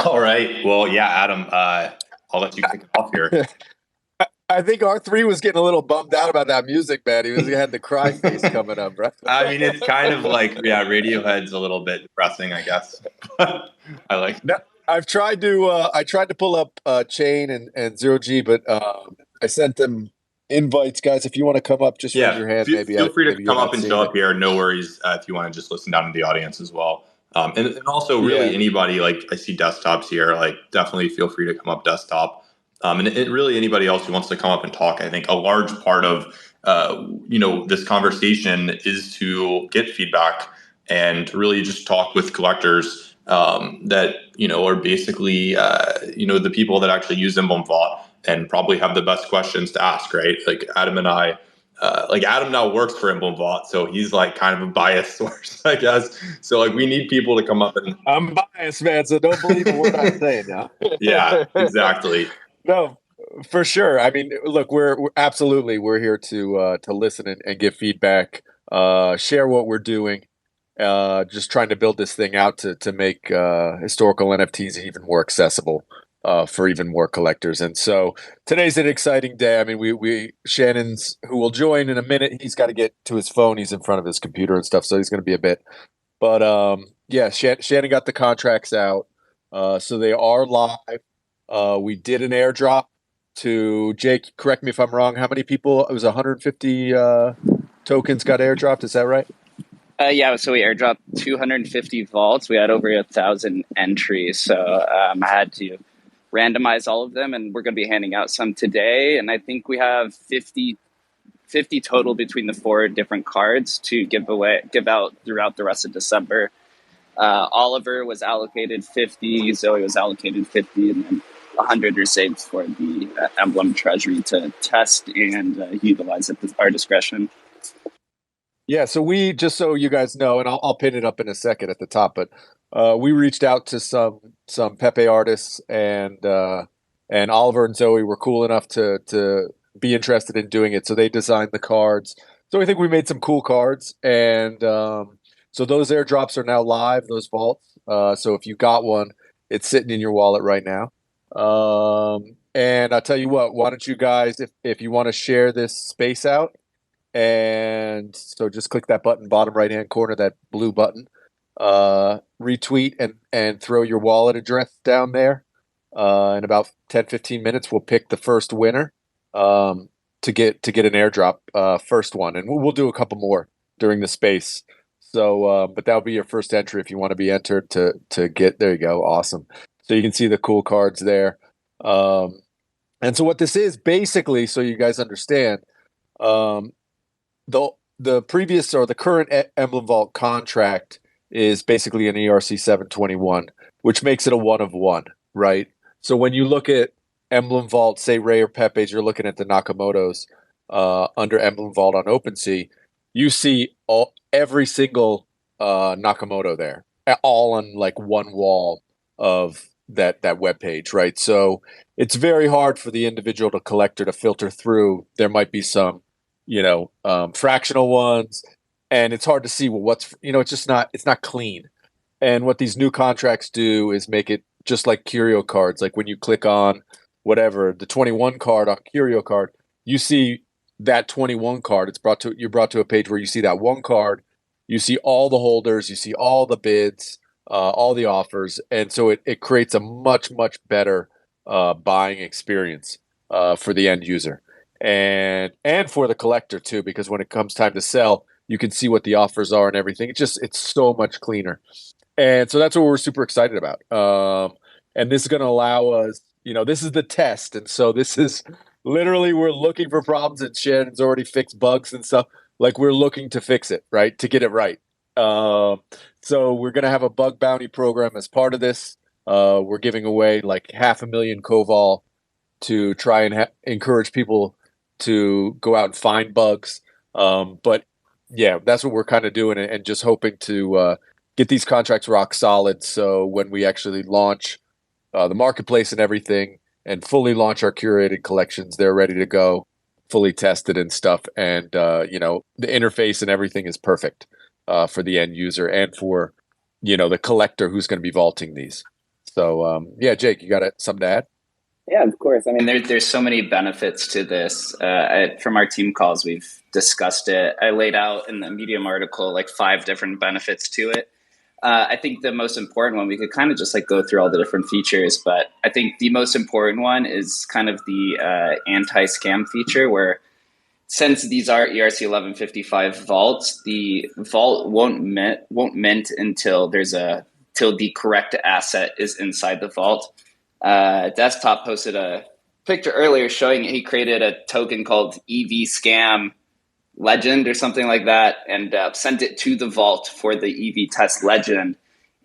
All right. Well, yeah, Adam, I'll let you kick it off here. I think R3 was getting a little bummed out about that music, man. He had the cry face coming up, right? I mean, it's kind of like, yeah, Radiohead's a little bit depressing, I guess. But I like. No, I've tried to pull up Chain and Zero G, but I sent them invites, guys. If you want to come up, just raise Yeah, your hand. feel free to Maybe you're come not up and seeing show it. up here. No worries if you want to just listen down in the audience as well. And also, really, Yeah. anybody, like I see desktops here, like definitely feel free to come up desktop. And really anybody else who wants to come up and talk. I think a large part of this conversation is to get feedback and really just talk with collectors that are basically the people that actually use Emblem Vault and probably have the best questions to ask, right? Like Adam and I. Like Adam now works for Emblem Vault, so he's like kind of a biased source, I guess. So like we need people to come up and. I'm biased, man, so don't believe a word I'm saying now. Yeah, exactly. No, for sure. I mean, look, we're absolutely here to listen and give feedback, share what we're doing. Just trying to build this thing out to make historical NFTs even more accessible for even more collectors. And so today's an exciting day. I mean, we Shannon's, who will join in a minute. He's got to get to his phone. He's in front of his computer and stuff, so he's going to be a bit. But yeah, Shannon got the contracts out, so they are live. We did an airdrop to Jake. Correct me if I'm wrong. How many people? It was 150 tokens got airdropped. Is that right? Yeah, so we airdropped 250 vaults. We had over 1,000 entries, so I had to randomize all of them, and we're going to be handing out some today. And I think we have 50 total between the 4 different cards to give out throughout the rest of December. Oliver was allocated 50, Zoe was allocated 50, and then 100 are saved for the Emblem Treasury to test and utilize at our discretion. Yeah, so we, just so you guys know, and I'll pin it up in a second at the top, but we reached out to some Pepe artists, and Oliver and Zoe were cool enough to be interested in doing it. So they designed the cards. So I think we made some cool cards, and so those airdrops are now live, those vaults. So if you got one, it's sitting in your wallet right now. And I'll tell you what, why don't you guys, if you want to share this space out, and so just click that button, bottom right-hand corner, that blue button, retweet and throw your wallet address down there. In about 10, 15 minutes, we'll pick the first winner to get an airdrop, first one. And we'll do a couple more during the space. So, but that'll be your first entry if you want to be entered to get, there you go. Awesome. So you can see the cool cards there. And so what this is basically, so you guys understand, the previous or the current Emblem Vault contract is basically an ERC 721, which makes it a 1 of 1, right? So when you look at Emblem Vault, say Ray or Pepe's, you're looking at the Nakamoto's under Emblem Vault on OpenSea, you see every single Nakamoto there, all on like one wall of that web page, right? So it's very hard for the individual collector to filter through. There might be some fractional ones, and it's hard to see, well, what's, it's not clean. And what these new contracts do is make it just like curio cards. Like when you click on whatever, the 21 card on curio card, you see that 21 card. You're brought to a page where you see that one card, you see all the holders, you see all the bids, all the offers. And so it creates a much, much better buying experience for the end user. And for the collector too, because when it comes time to sell, you can see what the offers are and everything. It's so much cleaner. And so that's what we're super excited about. And this is going to allow us, this is the test. And so this is literally, we're looking for problems, and Shannon's already fixed bugs and stuff. Like, we're looking to fix it, right? To get it right. So we're going to have a bug bounty program as part of this. We're giving away like 500,000 Koval to try and encourage people to go out and find bugs. But yeah, that's what we're kind of doing, and just hoping to get these contracts rock solid. So when we actually launch the marketplace and everything, and fully launch our curated collections, they're ready to go, fully tested and stuff. And the interface and everything is perfect for the end user and for the collector who's going to be vaulting these. So yeah, Jake, you got something to add? Yeah, of course. I mean, there's so many benefits to this. From our team calls, we've discussed it. I laid out in the Medium article like 5 different benefits to it. I think the most important one, we could kind of just like go through all the different features, but I think the most important one is kind of the anti-scam feature, where since these are ERC 1155 vaults, the vault won't mint until till the correct asset is inside the vault. Desktop posted a picture earlier showing he created a token called EV Scam Legend or something like that, and sent it to the vault for the EV Test Legend.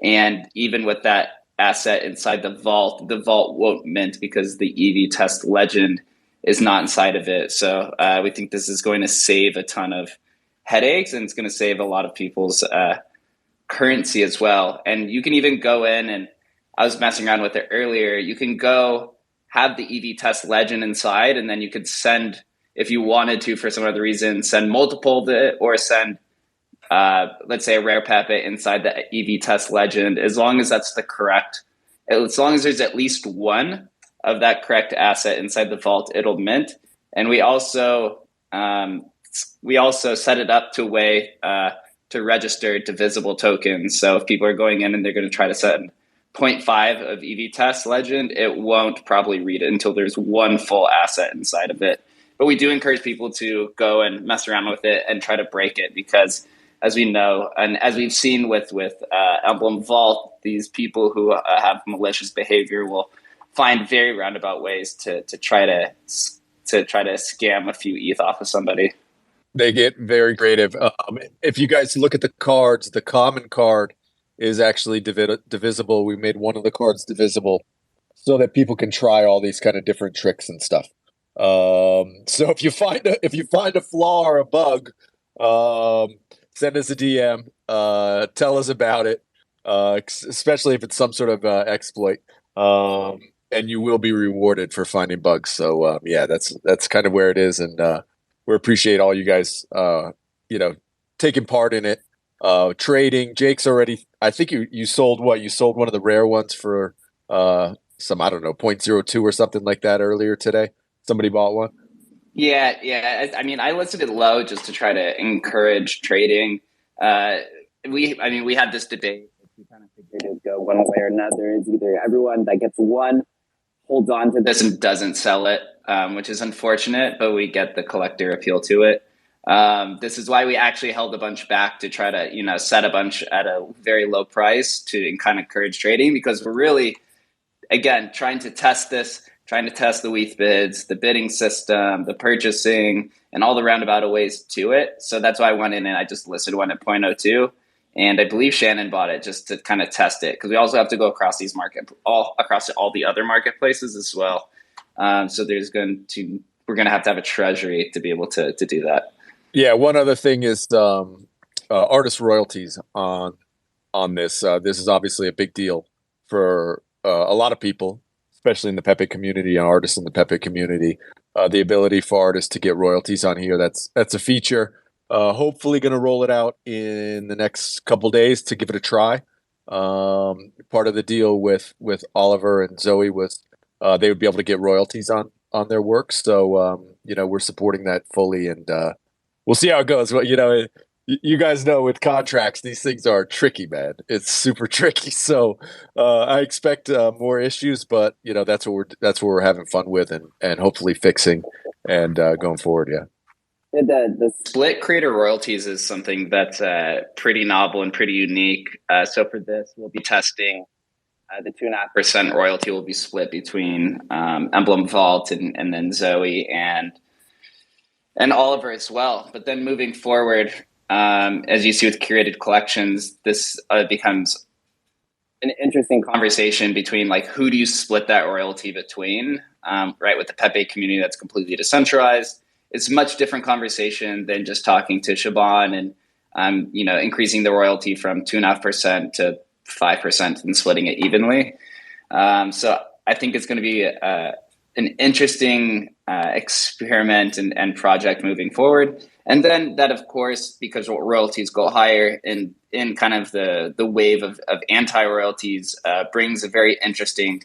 And even with that asset inside the vault won't mint because the EV Test Legend is not inside of it. So we think this is going to save a ton of headaches, and it's going to save a lot of people's currency as well. And you can even go in, and I was messing around with it earlier, you can go have the EV Test Legend inside, and then you could send, if you wanted to, for some other reason, send multiple of it, or send, let's say, a rare Pepe inside the EV Test Legend, as long as that's the correct, as long as there's at least one of that correct asset inside the vault, it'll mint. And we also set it up to a way to register divisible tokens. So if people are going in and they're going to try to send 0.5 of EV Test Legend, it won't probably read it until there's one full asset inside of it. But we do encourage people to go and mess around with it and try to break it, because as we know, and as we've seen with Emblem Vault, these people who have malicious behavior will find very roundabout ways to try to scam a few ETH off of somebody. They get very creative. If you guys look at the cards, the common card is actually divisible. We made one of the cards divisible so that people can try all these kind of different tricks and stuff. So if you find a flaw or a bug, send us a DM. Tell us about it, especially if it's some sort of exploit. And you will be rewarded for finding bugs. So yeah, that's kind of where it is, and we appreciate all you guys, taking part in it. Trading. Jake's already. I think you sold what? You sold one of the rare ones for some, I don't know, 0.02 or something like that earlier today. Somebody bought one. Yeah. I mean, I listed it low just to try to encourage trading. We had this debate. We kind of figured it would go one way or another. It's either everyone that gets one holds on to this and doesn't sell it, which is unfortunate, but we get the collector appeal to it. This is why we actually held a bunch back to try to, set a bunch at a very low price to kind of encourage trading, because we're really, again, trying to test the WETH bids, the bidding system, the purchasing, and all the roundabout ways to it. So that's why I went in and I just listed one at 0.02. And I believe Shannon bought it just to kind of test it, because we also have to go across across all the other marketplaces as well. So we're going to have a treasury to be able to do that. Yeah. One other thing is artist royalties on this. This is obviously a big deal for a lot of people, especially in the Pepe community and artists in the Pepe community. The ability for artists to get royalties on here. That's a feature. Hopefully going to roll it out in the next couple days to give it a try. Part of the deal with Oliver and Zoe was they would be able to get royalties on their work. So, we're supporting that fully, and we'll see how it goes. Well, you guys know with contracts, these things are tricky, man. It's super tricky. So I expect more issues, but that's what we're having fun with and hopefully fixing and going forward. Yeah. The split creator royalties is something that's pretty novel and pretty unique. So for this, we'll be testing the 2.5% royalty will be split between Emblem Vault and then Zoe and Oliver as well. But then moving forward, as you see with curated collections, this becomes an interesting conversation between like, who do you split that royalty between? Right, with the Pepe community that's completely decentralized. It's a much different conversation than just talking to Shaban and, increasing the royalty from 2.5% to 5% and splitting it evenly. So I think it's going to be an interesting experiment and project moving forward. And then that, of course, because royalties go higher in kind of the wave of anti-royalties, brings a very interesting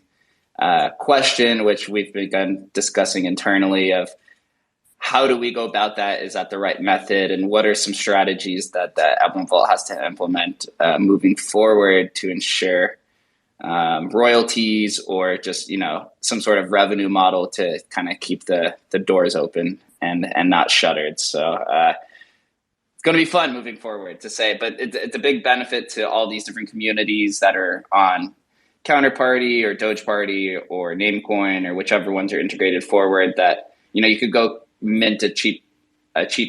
question, which we've begun discussing internally, of how do we go about that? Is that the right method? And what are some strategies that the Emblem Vault has to implement moving forward to ensure royalties, or just, some sort of revenue model to kind of keep the doors open and not shuttered. So it's going to be fun moving forward to say, but it's a big benefit to all these different communities that are on Counterparty or Doge Party or Namecoin or whichever ones are integrated forward, that, you could go mint a cheap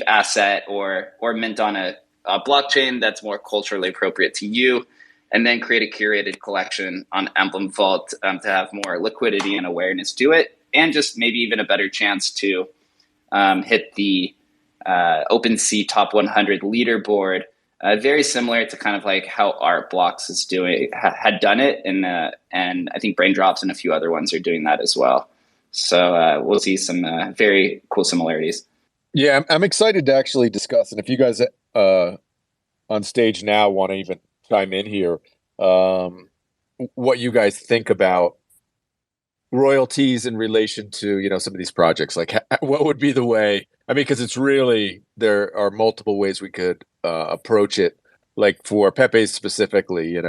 asset or mint on a blockchain that's more culturally appropriate to you, and then create a curated collection on Emblem Vault to have more liquidity and awareness to it, and just maybe even a better chance to hit the OpenSea Top 100 leaderboard, very similar to kind of like how Art Blocks is had done it, and I think Braindrops and a few other ones are doing that as well. So we'll see some very cool similarities. Yeah, I'm excited to actually discuss, and if you guys on stage now want to even chime in here, what you guys think about royalties in relation to, some of these projects. Like, what would be the way? I mean, because it's really, there are multiple ways we could approach it. Like for Pepe specifically,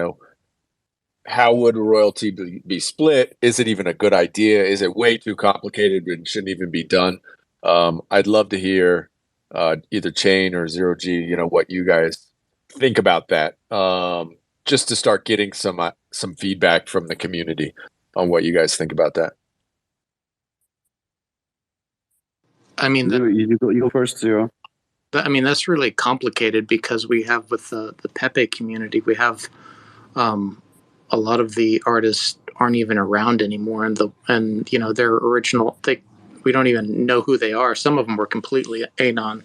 how would royalty be split? Is it even a good idea? Is it way too complicated and shouldn't even be done? I'd love to hear either Chain or Zero G, what you guys think about that. Just to start getting some feedback from the community on what you guys think about that. I mean, you go first, Zero. I mean, that's really complicated because we have with the Pepe community, we have a lot of the artists aren't even around anymore, and their original, we don't even know who they are. Some of them were completely anon,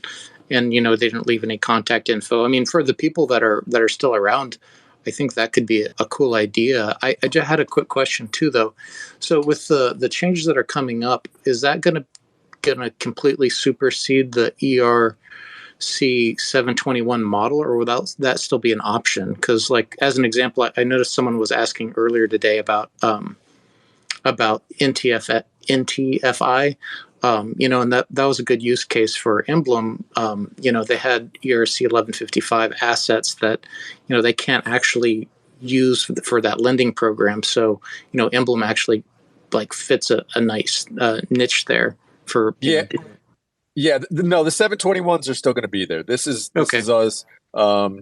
and they didn't leave any contact info. I mean, for the people that are still around, I think that could be a cool idea. I just had a quick question too, though. So with the changes that are coming up, is that going to completely supersede the ERC 721 model, or will that still be an option? Because, like, as an example, I noticed someone was asking earlier today about NTFI. And that was a good use case for Emblem. They had ERC 1155 assets that, they can't actually use for that lending program. So, Emblem actually fits a nice niche there for. Yeah. Yeah. No, the 721s are still going to be there. This is us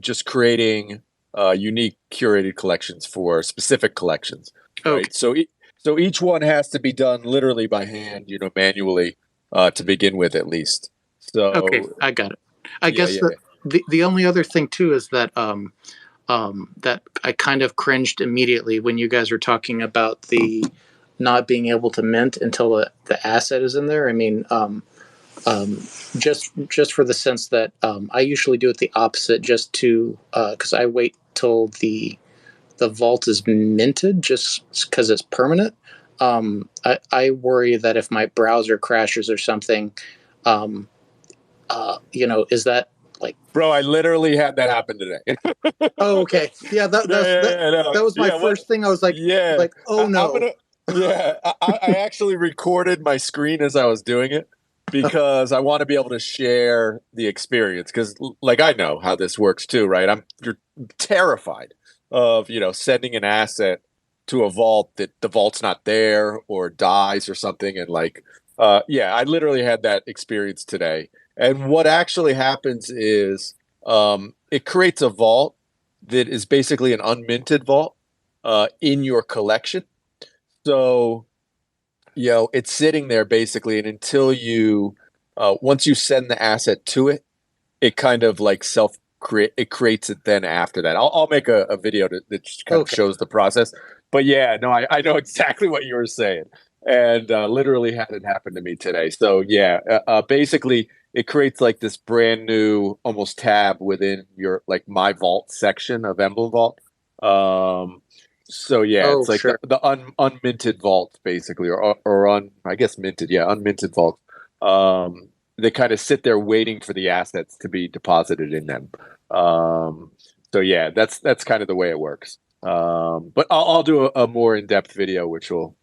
just creating unique curated collections for specific collections. Right? Okay. So each one has to be done literally by hand, manually, to begin with, at least. So okay, I got it. I guess the only other thing too is that that I kind of cringed immediately when you guys were talking about the not being able to mint until the asset is in there. I mean, just for the sense that I usually do it the opposite, just to because I wait till the vault is minted, just because it's permanent. I worry that if my browser crashes or something, is that like? Bro, I literally had that happen today. Oh, okay. Yeah, that was my first thing. I was like, oh no. I actually recorded my screen as I was doing it, because I want to be able to share the experience. Because, I know how this works too, right? You're terrified of sending an asset to a vault that the vault's not there or dies or something, and I literally had that experience today. And what actually happens is it creates a vault that is basically an unminted vault in your collection. So it's sitting there basically, and until you once you send the asset to it, it kind of it creates it then after that. I'll make a video that kind of shows the process. But I know exactly what you were saying, and literally had it happen to me today. So basically it creates this brand new almost tab within your My Vault section of Emblem Vault. So yeah, Oh, it's like sure. the unminted vault basically, or I guess minted, yeah, unminted vault. They kind of sit there waiting for the assets to be deposited in them. Um, so yeah, that's kind of the way it works. But I'll do a more in depth video, which will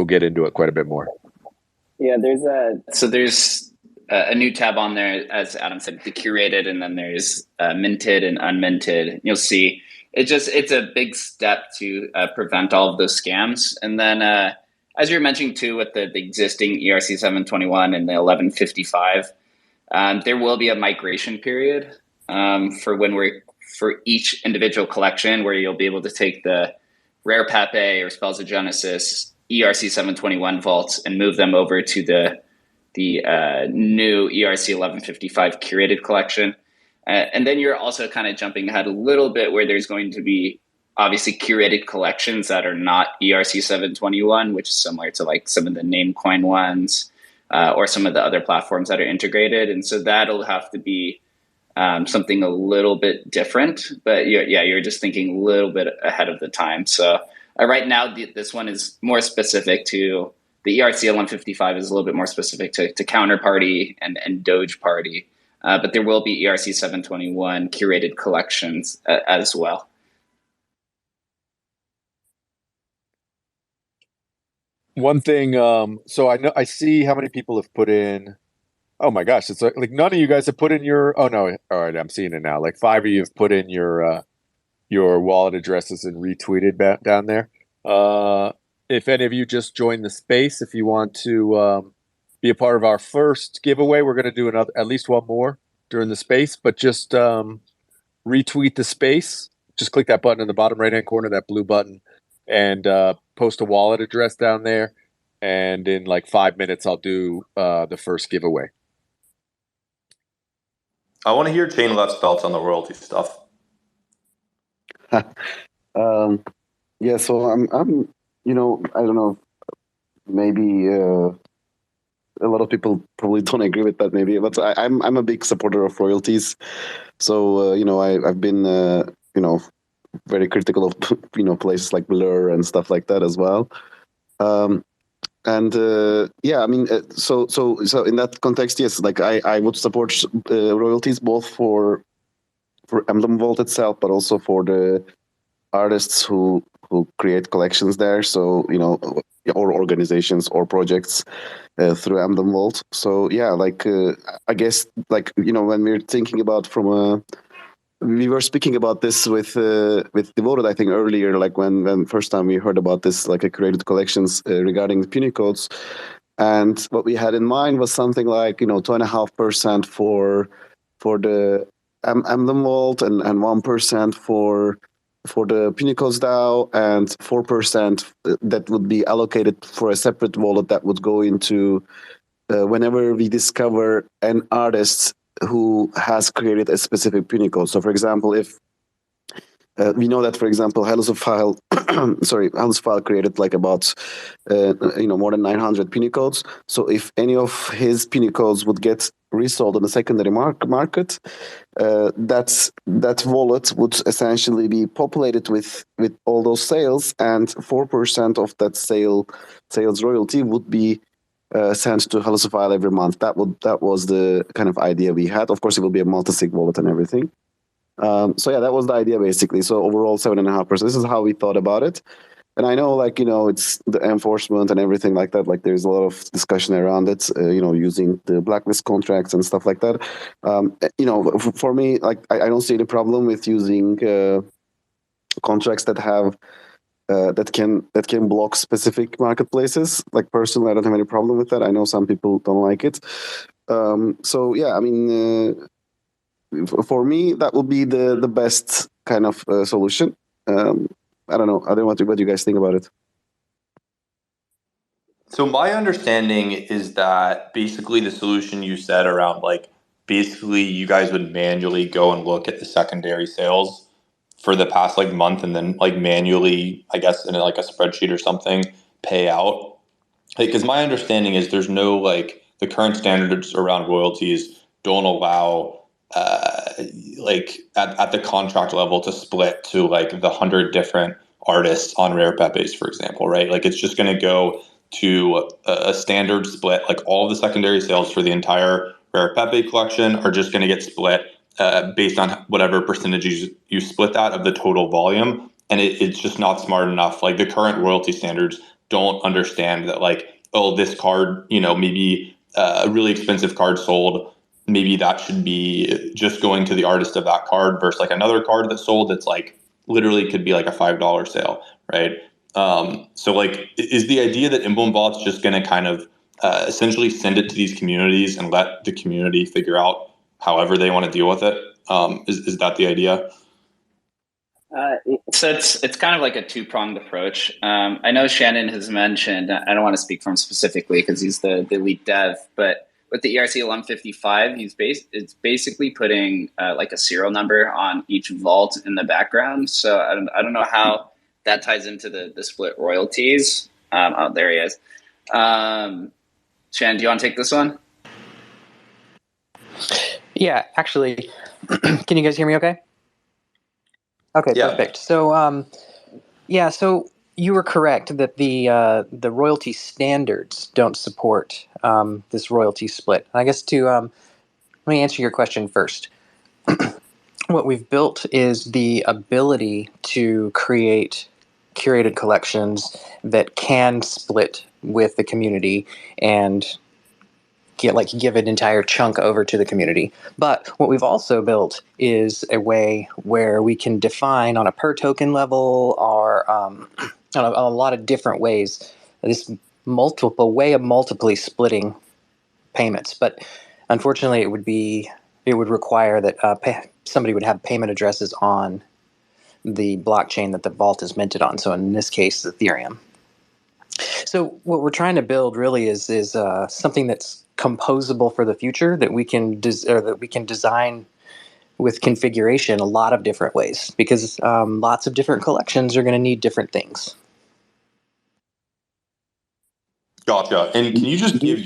get into it quite a bit more. Yeah, there's a new tab on there, as Adam said, the curated, and then there's minted and unminted. You'll see it's a big step to prevent all of those scams. And then as you're mentioning too, with the existing ERC 721 and the 1155, there will be a migration period for each individual collection, where you'll be able to take the Rare Pepe or Spells of Genesis ERC 721 vaults and move them over to the new ERC 1155 curated collection. And then you're also kind of jumping ahead a little bit, where there's going to be obviously curated collections that are not ERC 721, which is similar to like some of the Namecoin ones or some of the other platforms that are integrated. And so that'll have to be something a little bit different. But you're just thinking a little bit ahead of the time. So right now, this one is more specific to the ERC 1155 is a little bit more specific to Counterparty and Doge Party. But there will be ERC 721 curated collections as well. One thing, so I see how many people have put in. Oh my gosh, it's like none of you guys have put in your. Oh no, all right, I'm seeing it now. Like 5 of you have put in your wallet addresses and retweeted down there. If any of you just joined the space, if you want to be a part of our first giveaway, we're going to do at least one more during the space. But just retweet the space. Just click that button in the bottom right hand corner, that blue button, and post a wallet address down there. And in like 5 minutes, I'll do the first giveaway. I want to hear Chain Left's thoughts on the royalty stuff. Yeah, so I'm, I don't know, maybe a lot of people probably don't agree with that, maybe, but I'm a big supporter of royalties. So I've been very critical of places like Blur and stuff like that as well. Yeah, I mean, so in that context, yes, like I would support royalties both for Emblem Vault itself, but also for the artists who create collections there. So or organizations or projects through Emblem Vault. So yeah, like I guess like when we're thinking about we were speaking about this with Devoted, I think earlier, like when first time we heard about this, like a curated collections regarding the puny codes, and what we had in mind was something like 2.5% for the Emblem Vault and 1% for the puny codes DAO, and 4% that would be allocated for a separate wallet that would go into whenever we discover an artist who has created a specific puny code. So, for example, if we know that, for example, Hallusophile created like about more than 900 puny codes. So, if any of his puny codes would get resold on the secondary market, that wallet would essentially be populated with all those sales, and 4% of that sales royalty would be sent to Hallusophile every month. That was the kind of idea we had. Of course, it will be a multi-sig wallet and everything. So yeah, that was the idea basically. So overall, 7.5%. This is how we thought about it. And I know, like it's the enforcement and everything like that. Like there's a lot of discussion around it. Using the blacklist contracts and stuff like that. For me, like I don't see any problem with using contracts that have. That can block specific marketplaces. Like personally, I don't have any problem with that. I know some people don't like it. So yeah, I mean, for me, that would be the best kind of solution. I don't know. I don't know what you guys think about it. So my understanding is that basically the solution you said around like basically you guys would manually go and look at the secondary sales for the past like month, and then like manually, I guess in like a spreadsheet or something, pay out. Because my understanding is there's no like the current standards around royalties don't allow like at the contract level to split to like the 100 different artists on Rare Pepes, for example, right? Like it's just going to go to a standard split. Like all of the secondary sales for the entire Rare Pepe collection are just going to get split based on whatever percentages you split that of the total volume. And it's just not smart enough. Like the current royalty standards don't understand that, like, oh, this card, maybe a really expensive card sold, maybe that should be just going to the artist of that card versus like another card that sold that's like literally could be like a $5 sale, right? So like, is the idea that Emblem Vault's just going to kind of essentially send it to these communities and let the community figure out however they want to deal with it? Is that the idea? So it's kind of like a two-pronged approach. I know Shannon has mentioned, I don't want to speak for him specifically because he's the lead dev, but with the ERC 1155, it's basically putting like a serial number on each vault in the background. So I don't know how that ties into the split royalties. Oh, there he is. Shannon, do you want to take this one? Yeah, actually, can you guys hear me okay? Okay, yeah. Perfect. So, so you were correct that the royalty standards don't support this royalty split. I guess let me answer your question first. What we've built is the ability to create curated collections that can split with the community and give an entire chunk over to the community. But what we've also built is a way where we can define on a per token level or on a lot of different ways this way of multiply splitting payments. But unfortunately, it would require that somebody would have payment addresses on the blockchain that the vault is minted on. So in this case, Ethereum. So what we're trying to build really is something that's composable for the future that we can design with configuration a lot of different ways, because lots of different collections are going to need different things. Gotcha. And can you just give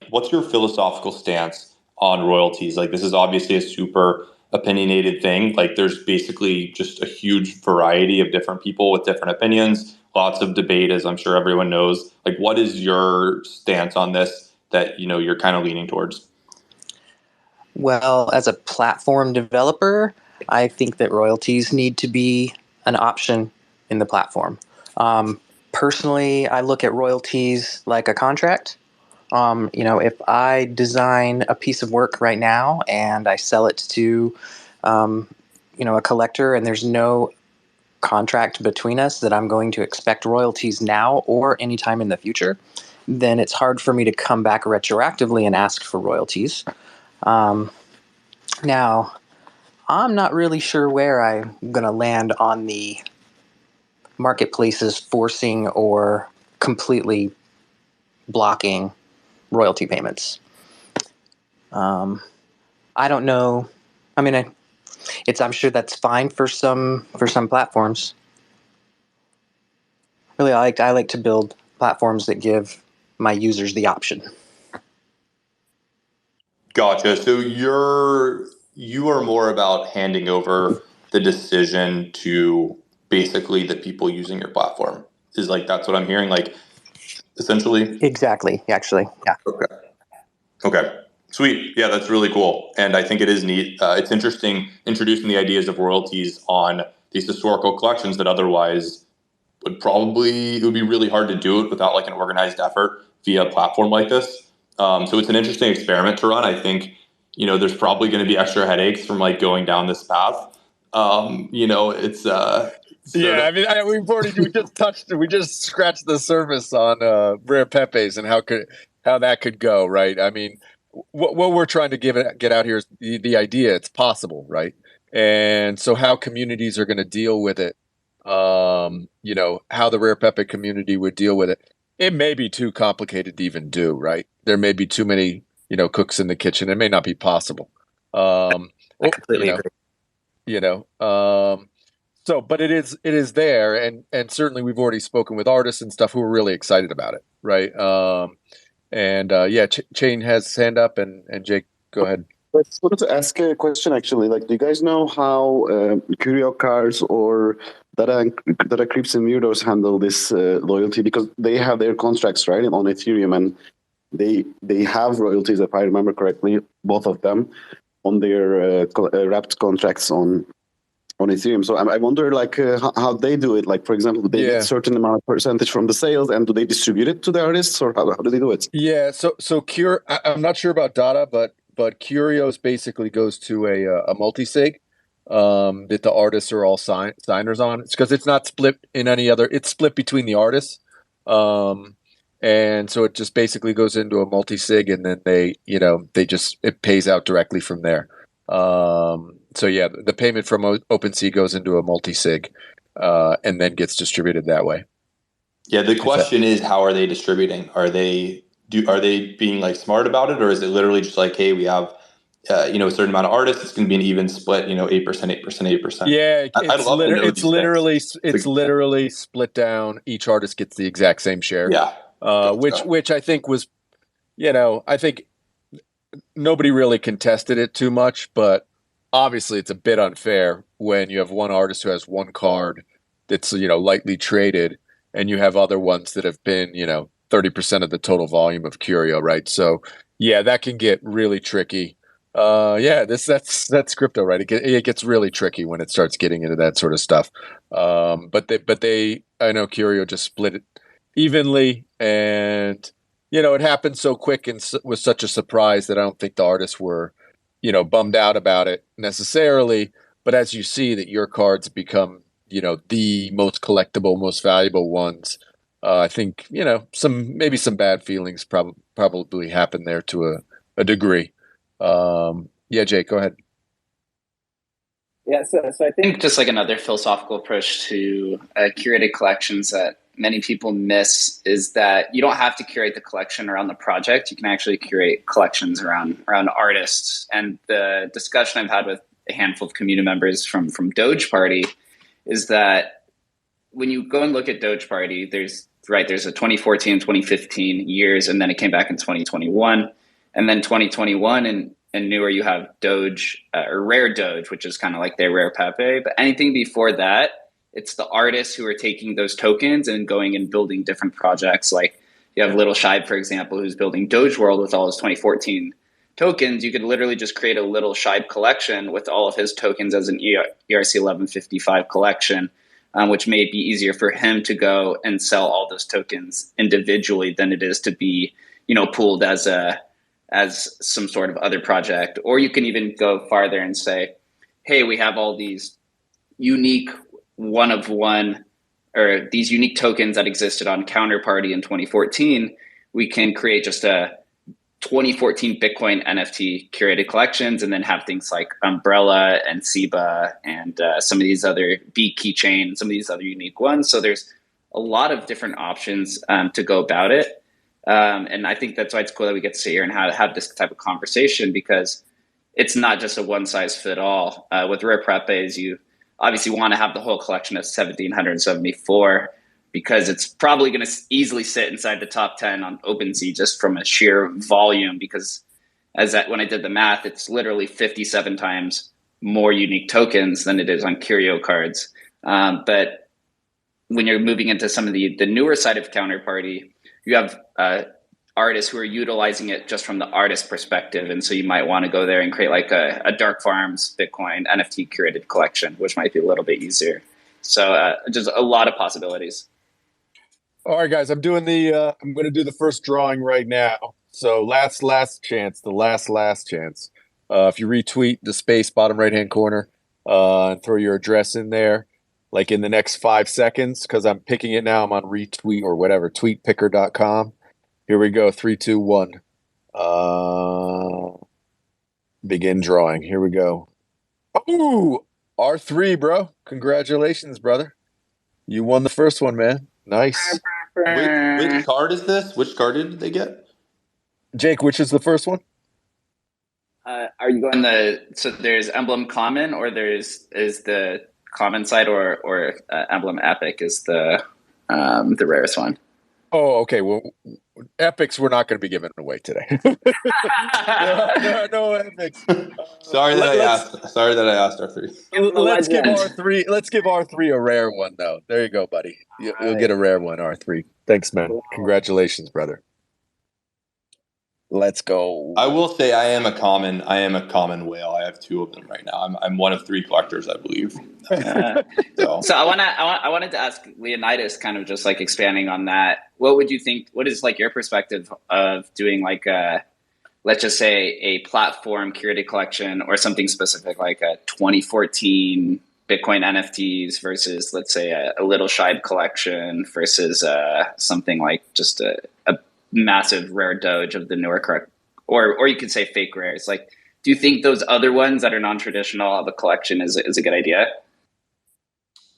what's your philosophical stance on royalties? Like, this is obviously a super opinionated thing. Like, there's basically just a huge variety of different people with different opinions, lots of debate, as I'm sure everyone knows. Like, what is your stance on this that, you're kind of leaning towards? Well, as a platform developer, I think that royalties need to be an option in the platform. Personally, I look at royalties like a contract. If I design a piece of work right now and I sell it to, a collector, and there's no contract between us that I'm going to expect royalties now or anytime in the future, then it's hard for me to come back retroactively and ask for royalties. Now, I'm not really sure where I'm going to land on the marketplaces forcing or completely blocking royalty payments. I don't know. I mean, I'm sure that's fine for some platforms. Really, I like to build platforms that give my users the option. Gotcha. So you are more about handing over the decision to basically the people using your platform. That's what I'm hearing, essentially? Exactly, actually. Yeah. Okay. Sweet. Yeah, that's really cool. And I think it is neat. It's interesting introducing the ideas of royalties on these historical collections that otherwise it would be really hard to do it without an organized effort via a platform like this. So it's an interesting experiment to run. I think, there's probably going to be extra headaches from going down this path. It's we just scratched the surface on Rare Pepes and how that could go, right? I mean, what we're trying to get out here is the idea. It's possible, right? And so how communities are going to deal with it, how the Rare Pepe community would deal with it. It may be too complicated to even do, right? There may be too many, cooks in the kitchen. It may not be possible. I completely agree. So, but it is there, and certainly we've already spoken with artists and stuff who are really excited about it, right? Chain has his hand up, and Jake, go ahead. I just wanted to ask a question actually. Like, do you guys know how Curio cards or Data Crypts and Weirdos handle this loyalty? Because they have their contracts, right, on Ethereum, and they have royalties, if I remember correctly, both of them, on their wrapped contracts on Ethereum. So I wonder, like, how they do it. Like, for example, do they get certain amount of percentage from the sales, and do they distribute it to the artists, or how do they do it? Yeah. So I'm not sure about Data, but Curios basically goes to a multi-sig that the artists are all signers on. It's because it's not split in any other. It's split between the artists, and so it just basically goes into a multi-sig, and then it pays out directly from there. So yeah, the payment from OpenSea goes into a multi-sig, and then gets distributed that way. Yeah, the question is, how are they distributing? Are they being like smart about it, or is it literally just like, hey, we have a certain amount of artists, it's going to be an even split, 8%, 8%, 8%. Yeah, I'd love to know it's literally split down. Each artist gets the exact same share. Yeah, which I think was, I think nobody really contested it too much, but obviously it's a bit unfair when you have one artist who has one card that's lightly traded, and you have other ones that have been 30% of the total volume of Curio, right? So yeah, that can get really tricky. That's crypto, right? It gets really tricky when it starts getting into that sort of stuff. But I know Curio just split it evenly, and it happened so quick and was such a surprise that I don't think the artists were bummed out about it necessarily. But as you see that your cards become the most collectible, most valuable ones, I think maybe some bad feelings probably happen there to a degree. Jake, go ahead. Yeah, so I think just like another philosophical approach to curated collections that many people miss is that you don't have to curate the collection around the project. You can actually curate collections around artists. And the discussion I've had with a handful of community members from Doge Party is that when you go and look at Doge Party, there's a 2014, 2015 years, and then it came back in 2021. And then 2021 and newer, you have Doge or Rare Doge, which is kind of like their Rare Pepe. But anything before that, it's the artists who are taking those tokens and going and building different projects. Like you have Little Shibe, for example, who's building Doge World with all his 2014 tokens. You could literally just create a Little Shibe collection with all of his tokens as an ERC 1155 collection, which may be easier for him to go and sell all those tokens individually than it is to be, pooled as some sort of other project. Or you can even go farther and say, hey, we have all these unique one of one, or these unique tokens that existed on Counterparty in 2014. We can create just a 2014 Bitcoin NFT curated collections, and then have things like Umbrella and Siba and some of these other B Keychain, some of these other unique ones. So there's a lot of different options to go about it. And I think that's why it's cool that we get to sit here and have this type of conversation, because it's not just a one size fit all. With Rare Prepes, you obviously want to have the whole collection of 1,774, because it's probably going to easily sit inside the top 10 on OpenSea just from a sheer volume, because when I did the math, it's literally 57 times more unique tokens than it is on Curio cards. But when you're moving into some of the newer side of Counterparty, you have artists who are utilizing it just from the artist perspective. And so you might want to go there and create like a Dark Farms Bitcoin NFT curated collection, which might be a little bit easier. So just a lot of possibilities. All right, guys, I'm going to do the first drawing right now. So last chance, the last chance. If you retweet the space bottom right-hand corner and throw your address in there, like in the next 5 seconds, because I'm picking it now. I'm on retweet or whatever, tweetpicker.com. Here we go. 3, 2, 1. Begin drawing. Here we go. Oh, R3, bro. Congratulations, brother. You won the first one, man. Nice. Which card is this? Which card did they get? Jake, which is the first one? Are you going so there's Emblem Common, or is the Common side, or Emblem Epic is the rarest one? Oh, okay. Well, epics we're not going to be giving away today. No epics. Sorry that I asked our three. Let's give R3. Let's give R3 a rare one, though. There you go, buddy. You'll get a rare one, R3. Thanks, man. Congratulations, brother. Let's go. I will say I am a common whale. I have 2 of them right now. I'm one of 3 collectors, I believe. So I wanted to ask Leonidas, kind of just like expanding on that. What would you think? What is like your perspective of doing like let's just say a platform curated collection or something specific like a 2014 Bitcoin NFTs versus, let's say, a Little Shibe collection versus something like just a massive rare Doge of the newer correct, or you could say fake rares. Like, do you think those other ones that are non-traditional of a collection is a good idea?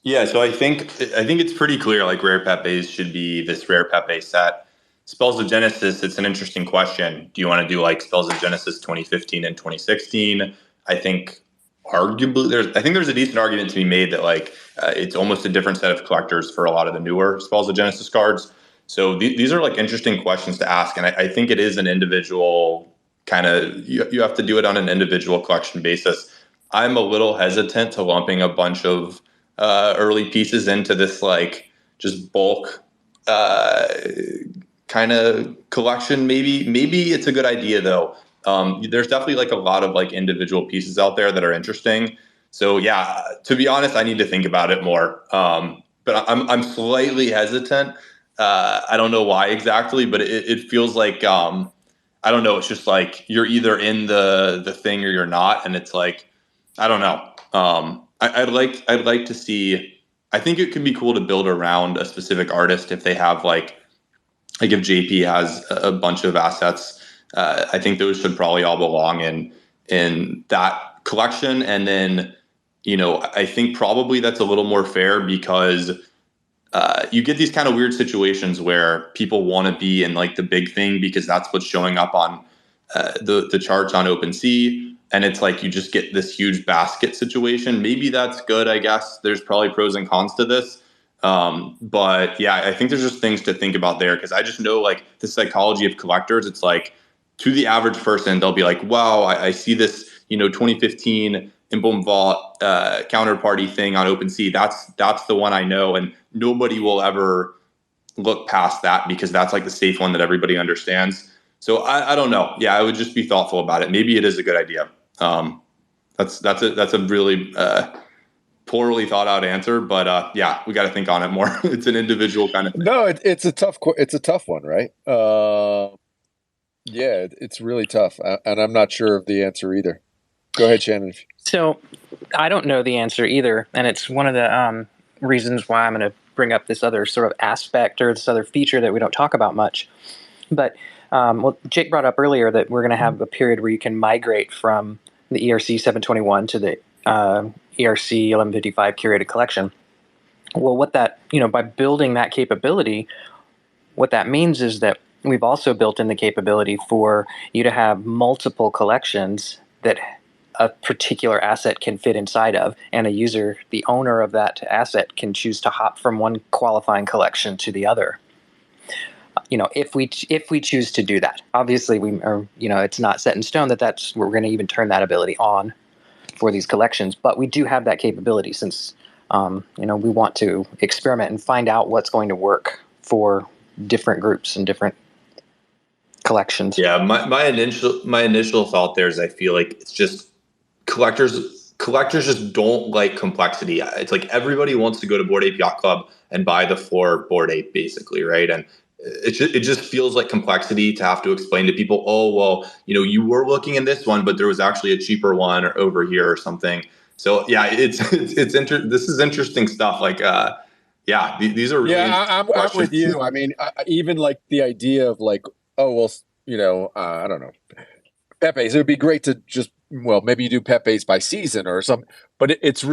Yeah, so I think it's pretty clear. Like, rare Pepe's should be this rare Pepe set. Spells of Genesis, it's an interesting question. Do you want to do like Spells of Genesis 2015 and 2016? I think arguably there's a decent argument to be made that like it's almost a different set of collectors for a lot of the newer Spells of Genesis cards. So these are like interesting questions to ask, and I think it is an individual kind of you have to do it on an individual collection basis. I'm a little hesitant to lumping a bunch of early pieces into this like just bulk kind of collection. Maybe it's a good idea though. There's definitely like a lot of like individual pieces out there that are interesting. So yeah, to be honest, I need to think about it more. But I'm slightly hesitant. I don't know why exactly, but it feels like I don't know. It's just like you're either in the thing or you're not, and it's like I don't know. I'd like to see. I think it could be cool to build around a specific artist if they have like if JP has a bunch of assets. I think those should probably all belong in that collection, and then I think probably that's a little more fair because you get these kind of weird situations where people want to be in like the big thing because that's what's showing up on the charts on OpenSea, and it's like you just get this huge basket situation. Maybe that's good, I guess. There's probably pros and cons to this. But yeah, I think there's just things to think about there because I just know like the psychology of collectors. It's like to the average person, they'll be like, wow, I see this 2015 Emblem Vault counterparty thing on OpenSea. That's the one I know, and nobody will ever look past that because that's like the safe one that everybody understands. So I don't know. Yeah, I would just be thoughtful about it. Maybe it is a good idea. That's a really poorly thought out answer, but yeah, we got to think on it more. It's an individual kind of thing. No, it's a tough one, right? Yeah, it's really tough, and I'm not sure of the answer either. Go ahead, Shannon. So I don't know the answer either, and it's one of the reasons why I'm going to bring up this other sort of aspect or this other feature that we don't talk about much. But well, Jake brought up earlier that we're going to have a period where you can migrate from the ERC 721 to the ERC 1155 curated collection. Well, what that, by building that capability, what that means is that we've also built in the capability for you to have multiple collections that a particular asset can fit inside of, and a user, the owner of that asset, can choose to hop from one qualifying collection to the other. If we choose to do that, obviously it's not set in stone that we're going to even turn that ability on for these collections, but we do have that capability since we want to experiment and find out what's going to work for different groups and different collections. Yeah, my initial thought there is I feel like it's just collectors just don't like complexity. It's like everybody wants to go to Bored Ape Yacht Club and buy the floor Bored Ape, basically, right? And it just feels like complexity to have to explain to people, oh, well, you were looking in this one, but there was actually a cheaper one or over here or something. So yeah, this is interesting stuff. Like, yeah, these are really I'm with you. I mean, even like the idea of like, oh, well, I don't know, Pepe's. It would be great to just, well, maybe you do Pepe's by season or something, but it's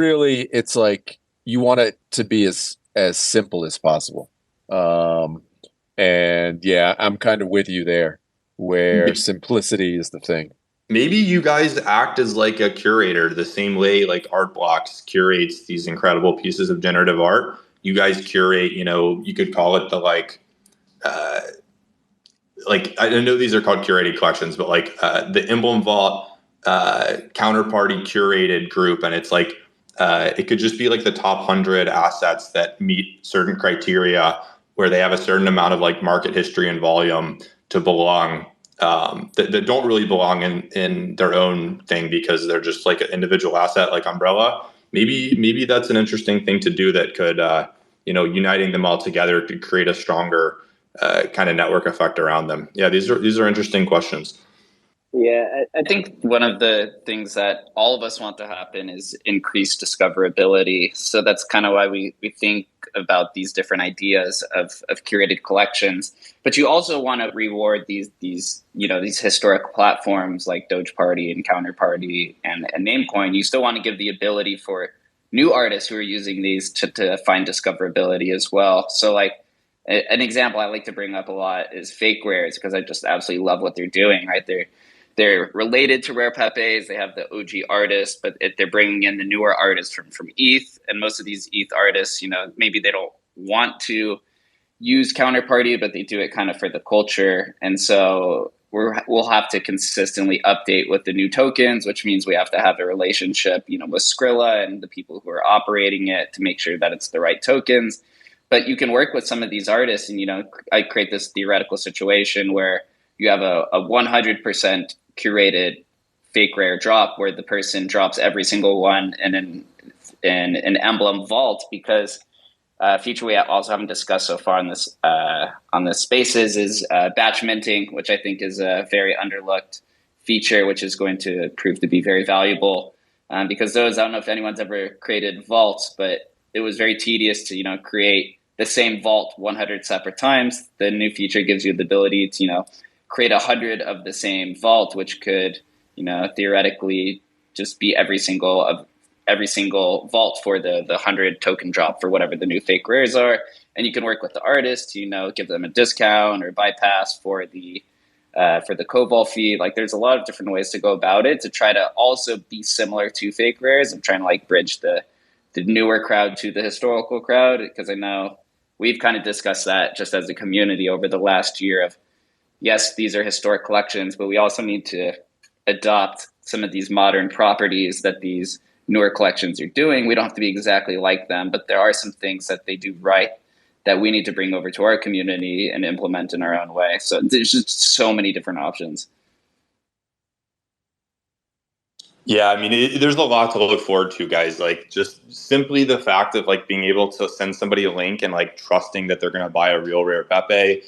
like you want it to be as simple as possible. And yeah, I'm kind of with you there, where simplicity is the thing. Maybe you guys act as like a curator the same way like Art Blocks curates these incredible pieces of generative art. You guys curate, you could call it the like like I know these are called curated collections, but like the Emblem Vault counterparty curated group, and it's like it could just be like the top 100 assets that meet certain criteria where they have a certain amount of like market history and volume to belong, that don't really belong in their own thing because they're just like an individual asset like Umbrella. Maybe that's an interesting thing to do that could uniting them all together could create a stronger kind of network effect around them. Yeah, these are interesting questions. Yeah, I think one of the things that all of us want to happen is increased discoverability. So that's kind of why we think about these different ideas of curated collections. But you also want to reward these historic platforms like Doge Party and Counterparty and Namecoin. You still want to give the ability for new artists who are using these to find discoverability as well. So like an example I like to bring up a lot is fake rares, because I just absolutely love what they're doing, right? They're related to rare Pepes. They have the OG artists, but they're bringing in the newer artists from ETH. And most of these ETH artists, maybe they don't want to use Counterparty, but they do it kind of for the culture. And so we'll have to consistently update with the new tokens, which means we have to have a relationship, with Skrilla and the people who are operating it to make sure that it's the right tokens. But you can work with some of these artists, and I create this theoretical situation where you have a 100% curated fake rare drop where the person drops every single one in an Emblem Vault, because a feature we also haven't discussed so far on this spaces is batch minting, which I think is a very underlooked feature, which is going to prove to be very valuable. Because I don't know if anyone's ever created vaults, but it was very tedious to create the same vault 100 separate times. The new feature gives you the ability to create 100 of the same vault, which could, theoretically just be every single vault for the 100 token drop for whatever the new fake rares are. And you can work with the artist to, give them a discount or bypass for the co-vol fee. Like there's a lot of different ways to go about it to try to also be similar to fake rares and trying to like bridge the newer crowd to the historical crowd. Because I know we've kind of discussed that just as a community over the last year of, yes, these are historic collections, but we also need to adopt some of these modern properties that these newer collections are doing. We don't have to be exactly like them, but there are some things that they do right that we need to bring over to our community and implement in our own way. So there's just so many different options. Yeah, I mean, there's a lot to look forward to, guys. Like just simply the fact of like being able to send somebody a link and like trusting that they're going to buy a real rare Pepe.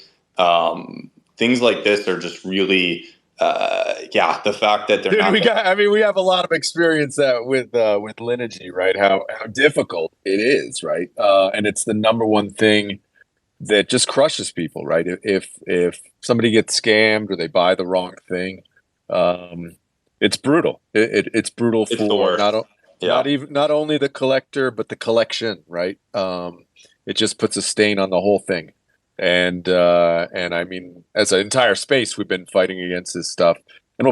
Things like this are just really, the fact that they're not. We have a lot of experience with Lineage, right? How difficult it is, right? And it's the number one thing that just crushes people, right? If somebody gets scammed or they buy the wrong thing, it's brutal. It's brutal for not only the collector but the collection, right? It just puts a stain on the whole thing. And I mean, as an entire space, we've been fighting against this stuff, and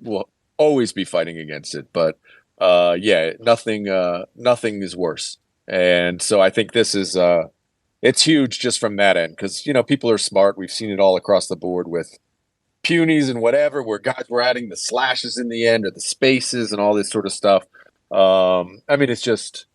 we'll always be fighting against it. But nothing is worse. And so I think this is it's huge just from that end, because people are smart. We've seen it all across the board with punies and whatever, where guys were adding the slashes in the end or the spaces and all this sort of stuff. I mean, it's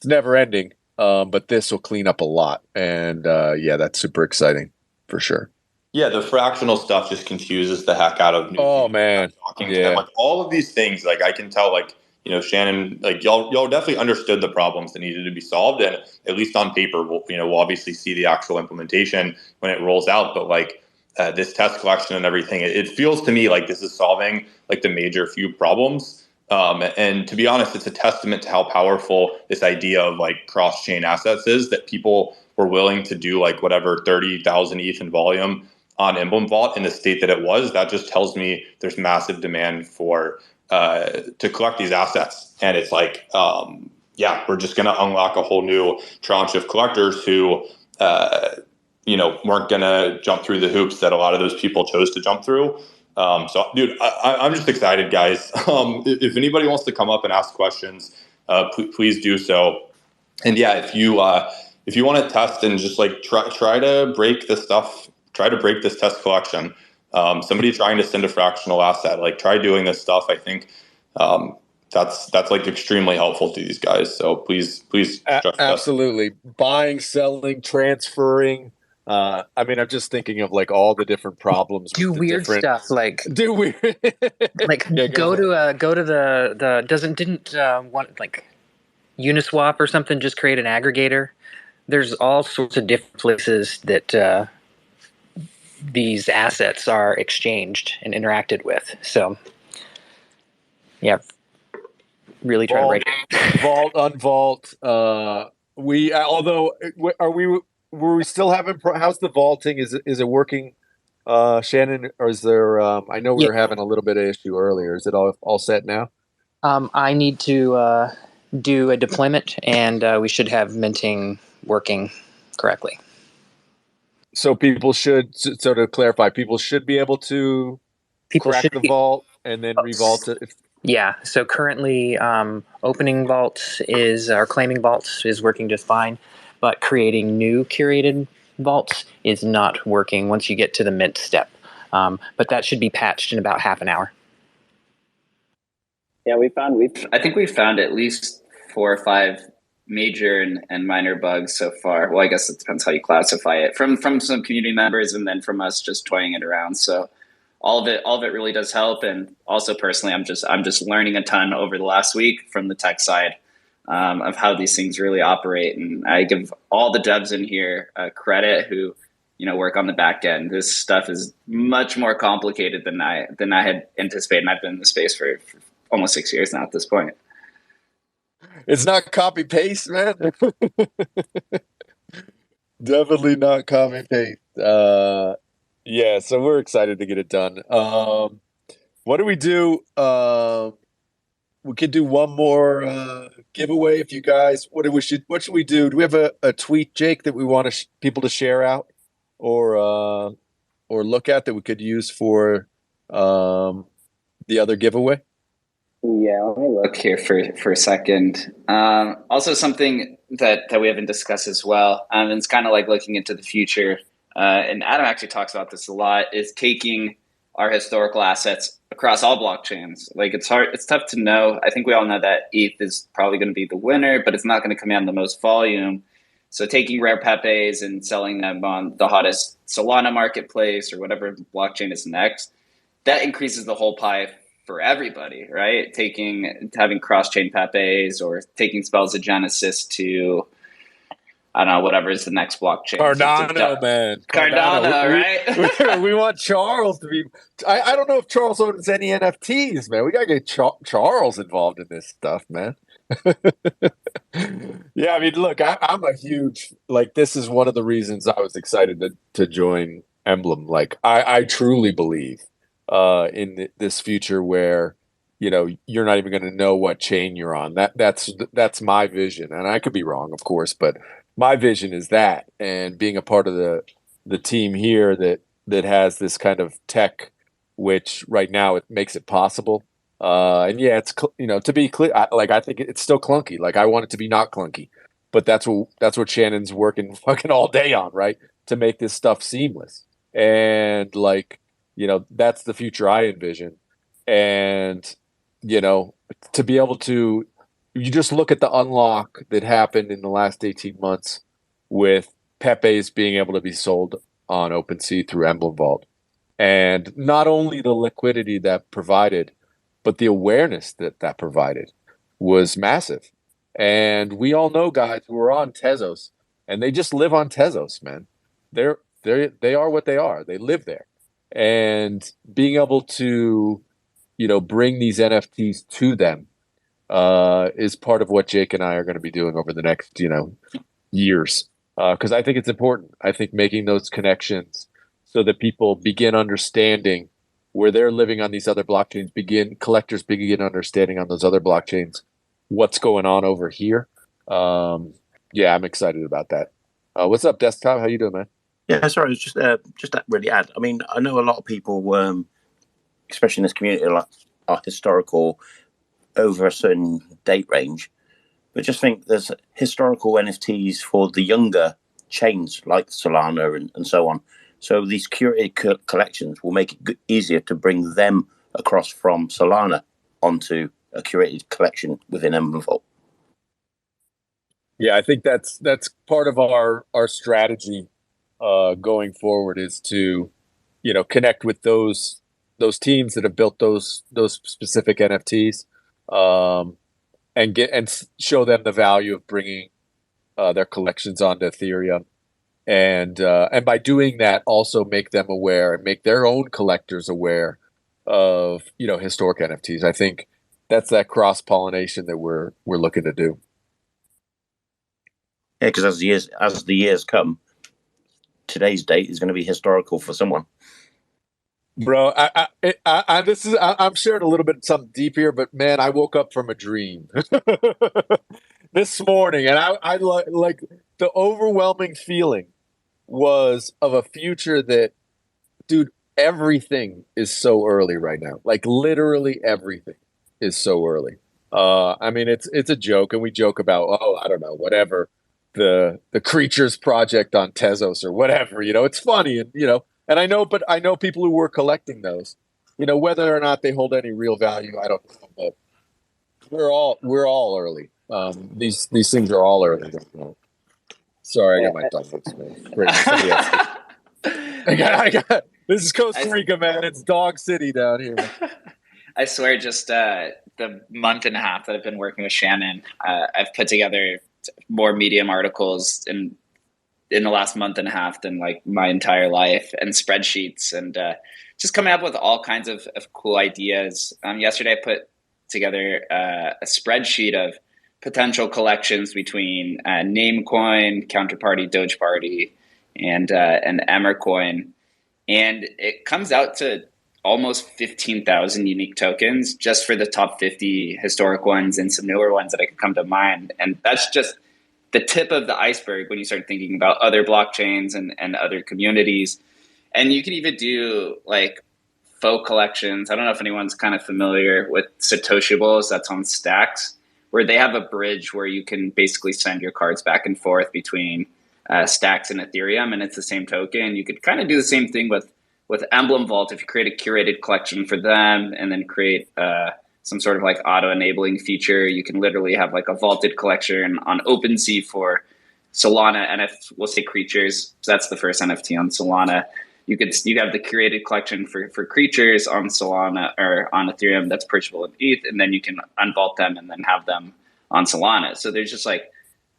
never ending. But this will clean up a lot. And that's super exciting for sure. Yeah, the fractional stuff just confuses the heck out of me. Oh, man. Talking to them. Like all of these things, like I can tell, like, Shannon, like y'all definitely understood the problems that needed to be solved. And at least on paper, we'll obviously see the actual implementation when it rolls out. But like this test collection and everything, it feels to me like this is solving like the major few problems. And to be honest, it's a testament to how powerful this idea of like cross-chain assets is, that people were willing to do like whatever 30,000 ETH in volume on Emblem Vault in the state that it was. That just tells me there's massive demand for to collect these assets. And it's like, we're just going to unlock a whole new tranche of collectors who, weren't going to jump through the hoops that a lot of those people chose to jump through. So, dude, I'm just excited, guys. If anybody wants to come up and ask questions, please do so. And if you want to test and just like try to break the stuff try to break this test collection. Somebody trying to send a fractional asset, like try doing this stuff. I think that's like extremely helpful to these guys. So please absolutely buying, selling, transferring. I mean, I'm just thinking of like all the different problems. Do with the weird different stuff like do weird like yeah, go to the didn't want like Uniswap or something just create an aggregator. There's all sorts of different places that these assets are exchanged and interacted with. So yeah, really try to break it. Vault, unvault. We although were we still having how's the vaulting? Is it working, Shannon, or is there? I know we were having a little bit of issue earlier. Is it all set now? I need to do a deployment, and we should have minting working correctly. So people should. So to clarify, people should be able to crack the vault and then revault it. Yeah. So currently, opening vaults or claiming vaults is working just fine, but creating new curated vaults is not working once you get to the mint step. But that should be patched in about half an hour. Yeah, I think we found at least 4 or 5 major and minor bugs so far. Well, I guess it depends how you classify it from some community members and then from us just toying it around. So all of it really does help. And also personally, I'm just learning a ton over the last week from the tech side of how these things really operate. And I give all the devs in here credit who work on the back end. This stuff is much more complicated than I had anticipated. And I've been in the space for almost 6 years now at this point. It's not copy paste, man. Definitely not copy paste. Yeah, so we're excited to get it done. What do we do? We could do one more giveaway if you guys. What should we do? Do we have a tweet, Jake, that we want people to share out or look at that we could use for the other giveaway? Yeah, let me look here for a second. Also, something that we haven't discussed as well, and it's kind of like looking into the future. And Adam actually talks about this a lot, is taking our historical assets across all blockchains. Like it's tough to know. I think we all know that ETH is probably going to be the winner, but it's not going to command the most volume. So taking rare Pepes and selling them on the hottest Solana marketplace or whatever blockchain is next, that increases the whole pie for everybody, right? Having cross-chain Pepes or taking spells of Genesis to, I don't know, whatever is the next blockchain. Cardano, man. Cardano, right? We want Charles to be... I don't know if Charles owns any NFTs, man. We got to get Charles involved in this stuff, man. Yeah, I mean, look, I'm a huge... Like, this is one of the reasons I was excited to join Emblem. Like, I truly believe in this future where you're not even going to know what chain you're on. That's my vision, and I could be wrong, of course, but my vision is that. And being a part of the team here that has this kind of tech, which right now it makes it possible. And yeah, it's to be clear, I think it's still clunky. Like I want it to be not clunky, but that's what Shannon's working fucking all day on, right? To make this stuff seamless and that's the future I envision. And, to be able to, you just look at the unlock that happened in the last 18 months with Pepe's being able to be sold on OpenSea through Emblem Vault. And not only the liquidity that provided, but the awareness that provided was massive. And we all know guys who are on Tezos, and they just live on Tezos, man. They are what they are. They live there. And being able to, bring these NFTs to them is part of what Jake and I are going to be doing over the next, years. Because I think it's important. I think making those connections so that people begin understanding where they're living on these other blockchains, collectors begin understanding on those other blockchains what's going on over here. Yeah, I'm excited about that. What's up, Desktop? How you doing, man? Yeah, sorry, just to really add. I mean, I know a lot of people, especially in this community, are historical over a certain date range, but just think there's historical NFTs for the younger chains like Solana and so on, So these curated collections will make it easier to bring them across from Solana onto a curated collection within Emblem Vault. Yeah, I think that's part of our strategy going forward, is to, connect with those teams that have built those specific NFTs, and show them the value of bringing their collections onto Ethereum, and by doing that, also make them aware and make their own collectors aware of historic NFTs. I think that's that cross pollination that we're looking to do. Yeah, because as the years come, today's date is going to be historical for someone. Bro, I'm sharing a little bit something deep here, but man, I woke up from a dream this morning, and I like the overwhelming feeling was of a future that, dude, everything is so early right now. Like literally everything is so early. I mean, it's a joke, and we joke about, I don't know, whatever, the Creatures project on Tezos or whatever. It's funny, and and I know people who were collecting those. Whether or not they hold any real value, I don't know. But we're all early. These things are all early. Sorry, I got my dog next to me. Somebody else. I got. This is Costa Rica, man. It's dog city down here. I swear, just the month and a half that I've been working with Shannon, I've put together more Medium articles in the last month and a half than like my entire life, and spreadsheets, and just coming up with all kinds of cool ideas. Yesterday I put together a spreadsheet of potential collections between Namecoin, Counterparty, Doge Party, and Emmercoin, and it comes out to almost 15,000 unique tokens just for the top 50 historic ones and some newer ones that I could come to mind. And that's just the tip of the iceberg when you start thinking about other blockchains and other communities. And you can even do like faux collections. I don't know if anyone's kind of familiar with Satoshiables, that's on Stacks, where they have a bridge where you can basically send your cards back and forth between Stacks and Ethereum, and it's the same token. You could kind of do the same thing with Emblem Vault if you create a curated collection for them and then create some sort of like auto-enabling feature. You can literally have like a vaulted collection on OpenSea for Solana, and if we'll say Creatures, so that's the first NFT on Solana. You have the curated collection for Creatures on Solana or on Ethereum that's purchasable in ETH, and then you can unvault them and then have them on Solana. So there's just like,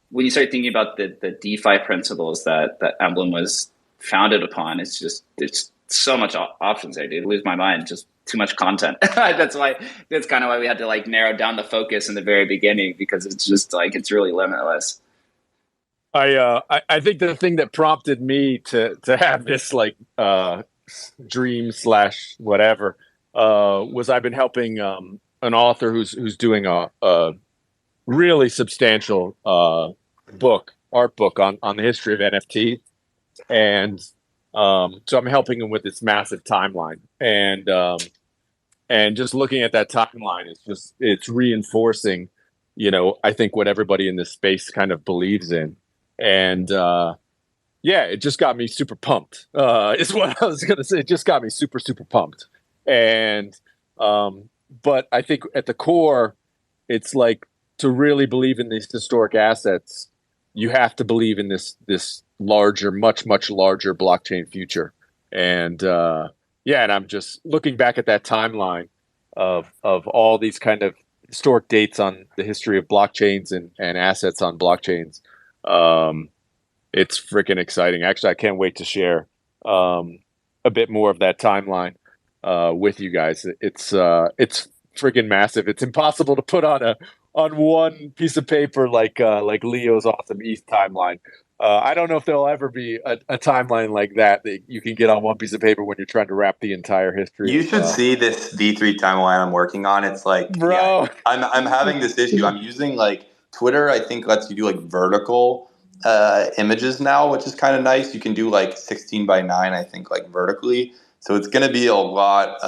when you start thinking about the DeFi principles that Emblem was founded upon, it's so much options there, dude. I lose my mind, just too much content. That's kind of why we had to like narrow down the focus in the very beginning, because it's just like, it's really limitless. I think the thing that prompted me to have this like dream / whatever was I've been helping an author who's doing a really substantial art book on the history of NFT, and so I'm helping him with this massive timeline, and just looking at that timeline, it's reinforcing, I think what everybody in this space kind of believes in. And yeah, it just got me super pumped. Is what I was gonna say. It just got me super, super pumped. And but I think at the core, it's like, to really believe in these historic assets, you have to believe in this larger, much, much larger blockchain future. And yeah, and I'm just looking back at that timeline of all these kind of historic dates on the history of blockchains and assets on blockchains. It's freaking exciting. Actually, I can't wait to share a bit more of that timeline with you guys. It's freaking massive. It's impossible to put on one piece of paper like Leo's awesome ETH timeline. I don't know if there'll ever be a timeline like that you can get on one piece of paper when you're trying to wrap the entire history. You should see this V3 timeline I'm working on. It's like, bro, yeah, I'm having this issue. I'm using like Twitter, I think, lets you do like vertical images now, which is kind of nice. You can do like 16 by 9, I think, like vertically. So it's going to be a lot,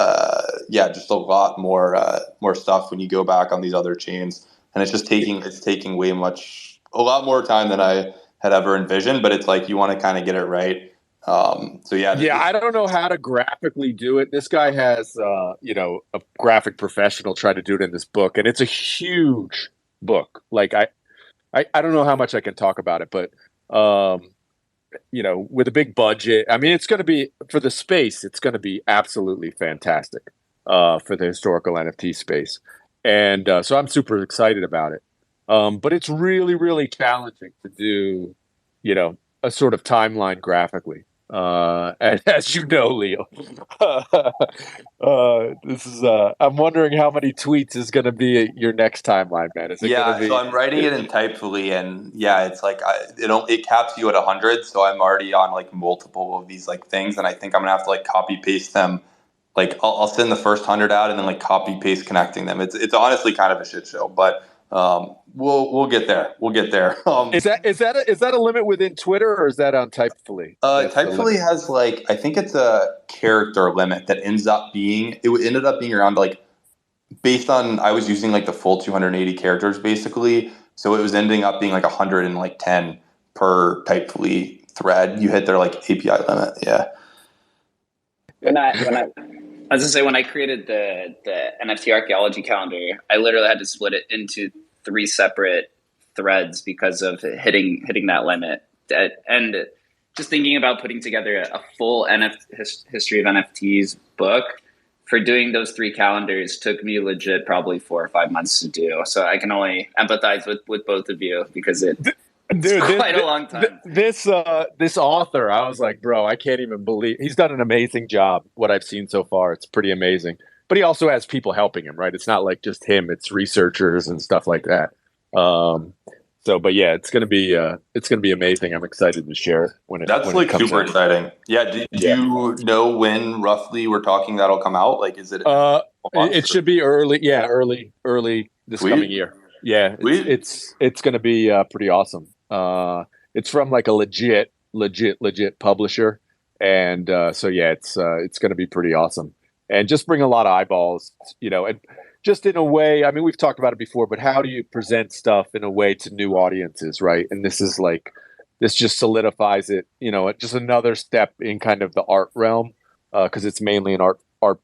just a lot more stuff when you go back on these other chains, and it's taking a lot more time than I had ever envisioned. But it's like, you want to kind of get it right So yeah. I don't know how to graphically do it. This guy has, a graphic professional try to do it in this book, and it's a huge book. Like I don't know how much I can talk about it, but with a big budget, I mean, it's going to be for the space. It's going to be absolutely fantastic for the historical NFT space, and so I'm super excited about it. But it's really, really challenging to do, a sort of timeline graphically. And as you know, Leo, this is. I'm wondering how many tweets is going to be your next timeline, man. Is it going to be? So I'm writing it in Typefully, and it's like it caps you at 100. So I'm already on like multiple of these like things, and I think I'm gonna have to like copy paste them. Like I'll send the first 100 out, and then like copy paste connecting them. It's honestly kind of a shit show, but we'll get there. We'll get there. Is that a limit within Twitter, or is that on Typefully? Typefully has like, I think it's a character limit that ended up being around like, based on, I was using like the full 280 characters basically, so it was ending up being like 110 per Typefully thread. You hit their like API limit. Yeah. When I created the NFT archaeology calendar, I literally had to split it into 3 separate threads because of hitting that limit. And just thinking about putting together a full history of NFTs book, for doing those 3 calendars took me legit probably 4 or 5 months to do. So I can only empathize with both of you, because it's quite a long time. This author, I was like, bro, I can't even believe he's done an amazing job. What I've seen so far, it's pretty amazing. But he also has people helping him, right? It's not like just him; it's researchers and stuff like that. But yeah, it's gonna be amazing. I'm excited to share it when it. That's when like it comes super out. exciting. Yeah. Do you know when roughly we're talking that'll come out? Like, is it? It should be early. Yeah, early this coming year. Yeah, it's going to be pretty awesome. It's from like a legit publisher, and so yeah, it's going to be pretty awesome, and just bring a lot of eyeballs, and just in a way. I mean, we've talked about it before, but how do you present stuff in a way to new audiences, right? And this just solidifies it. Just another step in kind of the art realm, because it's mainly an art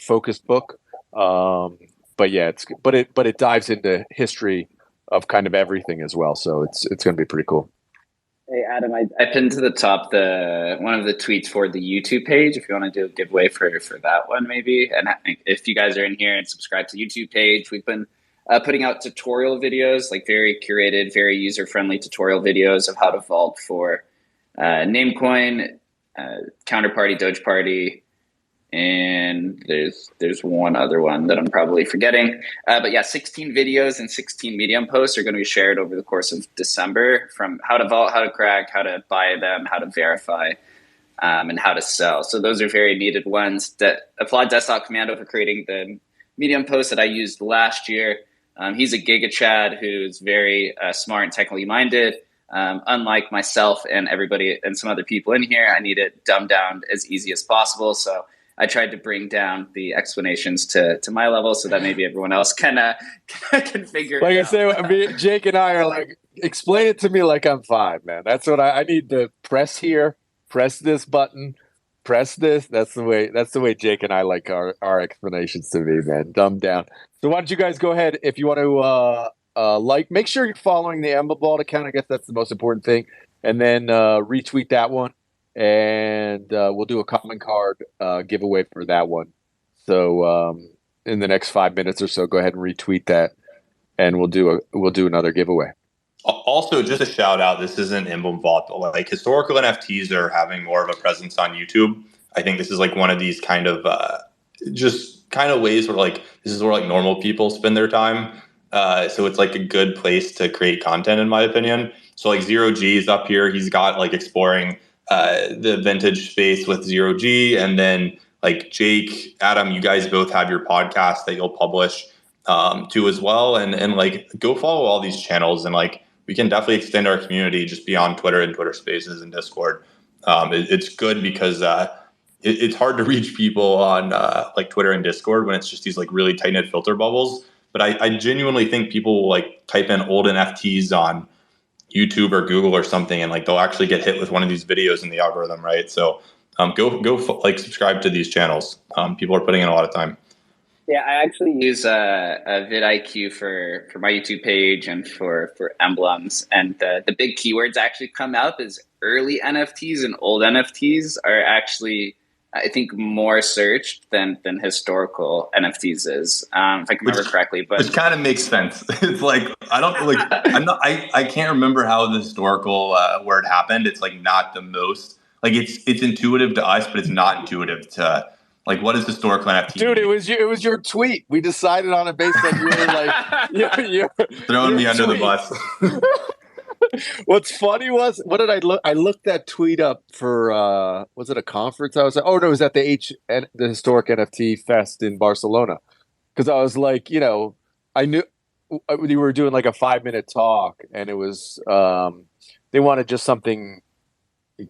focused book. But yeah, it dives into history of kind of everything as well. So it's going to be pretty cool. Hey Adam, I pinned to the top one of the tweets for the YouTube page. If you want to do a giveaway for that one, maybe. And if you guys are in here and subscribe to the YouTube page, we've been putting out tutorial videos, like very curated, very user friendly tutorial videos of how to vault for Namecoin, Counterparty, Doge Party. And there's one other one that I'm probably forgetting. But yeah, 16 videos and 16 Medium posts are going to be shared over the course of December, from how to vault, how to crack, how to buy them, how to verify, and how to sell. So those are very needed ones. That applaud Desktop Commando for creating the Medium post that I used last year. He's a Giga Chad who's very smart and technically minded. Unlike myself and everybody and some other people in here, I need it dumbed down as easy as possible. So I tried to bring down the explanations to my level so that maybe everyone else can figure it out. Like I say, Jake and I are like, explain it to me like I'm 5, man. That's what I need to press here, press this button, press this. That's the way Jake and I like our explanations to be, man. Dumbed down. So why don't you guys go ahead, if you want to make sure you're following the Emblem Vault account. I guess that's the most important thing. And then retweet that one. And we'll do a common card giveaway for that one. So in the next 5 minutes or so, go ahead and retweet that, and we'll do another giveaway. Also, just a shout out, this isn't Emblem Vault, but like historical NFTs are having more of a presence on YouTube. I think this is like one of these kind of ways where like this is where like normal people spend their time. So it's like a good place to create content, in my opinion. So like Zero G is up here. He's got like exploring the vintage space with Zero G, and then like Jake, Adam, you guys both have your podcast that you'll publish too as well, and like go follow all these channels, and like we can definitely extend our community just beyond Twitter and Twitter Spaces and Discord. It's good because it's hard to reach people on like Twitter and Discord when it's just these like really tight knit filter bubbles. But I genuinely think people will like type in old NFTs on YouTube or Google or something, and like they'll actually get hit with one of these videos in the algorithm, right? So like subscribe to these channels. People are putting in a lot of time. Yeah, I actually use a vidIQ for my YouTube page and for emblems. And the big keywords actually come up is early NFTs and old NFTs are actually, I think, more searched than historical NFTs is, if I can remember correctly. But which kind of makes sense. It's like I can't remember how the historical word happened. It's like not the most like it's intuitive to us, but it's not intuitive to like what is historical NFT. Dude, it was your tweet. We decided on it based on your like you're throwing me under the bus. What's funny was, what did I look? I looked that tweet up for was it a conference I was at? Oh no, it was at the Historic NFT Fest in Barcelona. Because I was like, I knew we were doing like a 5-minute talk, and it was they wanted just something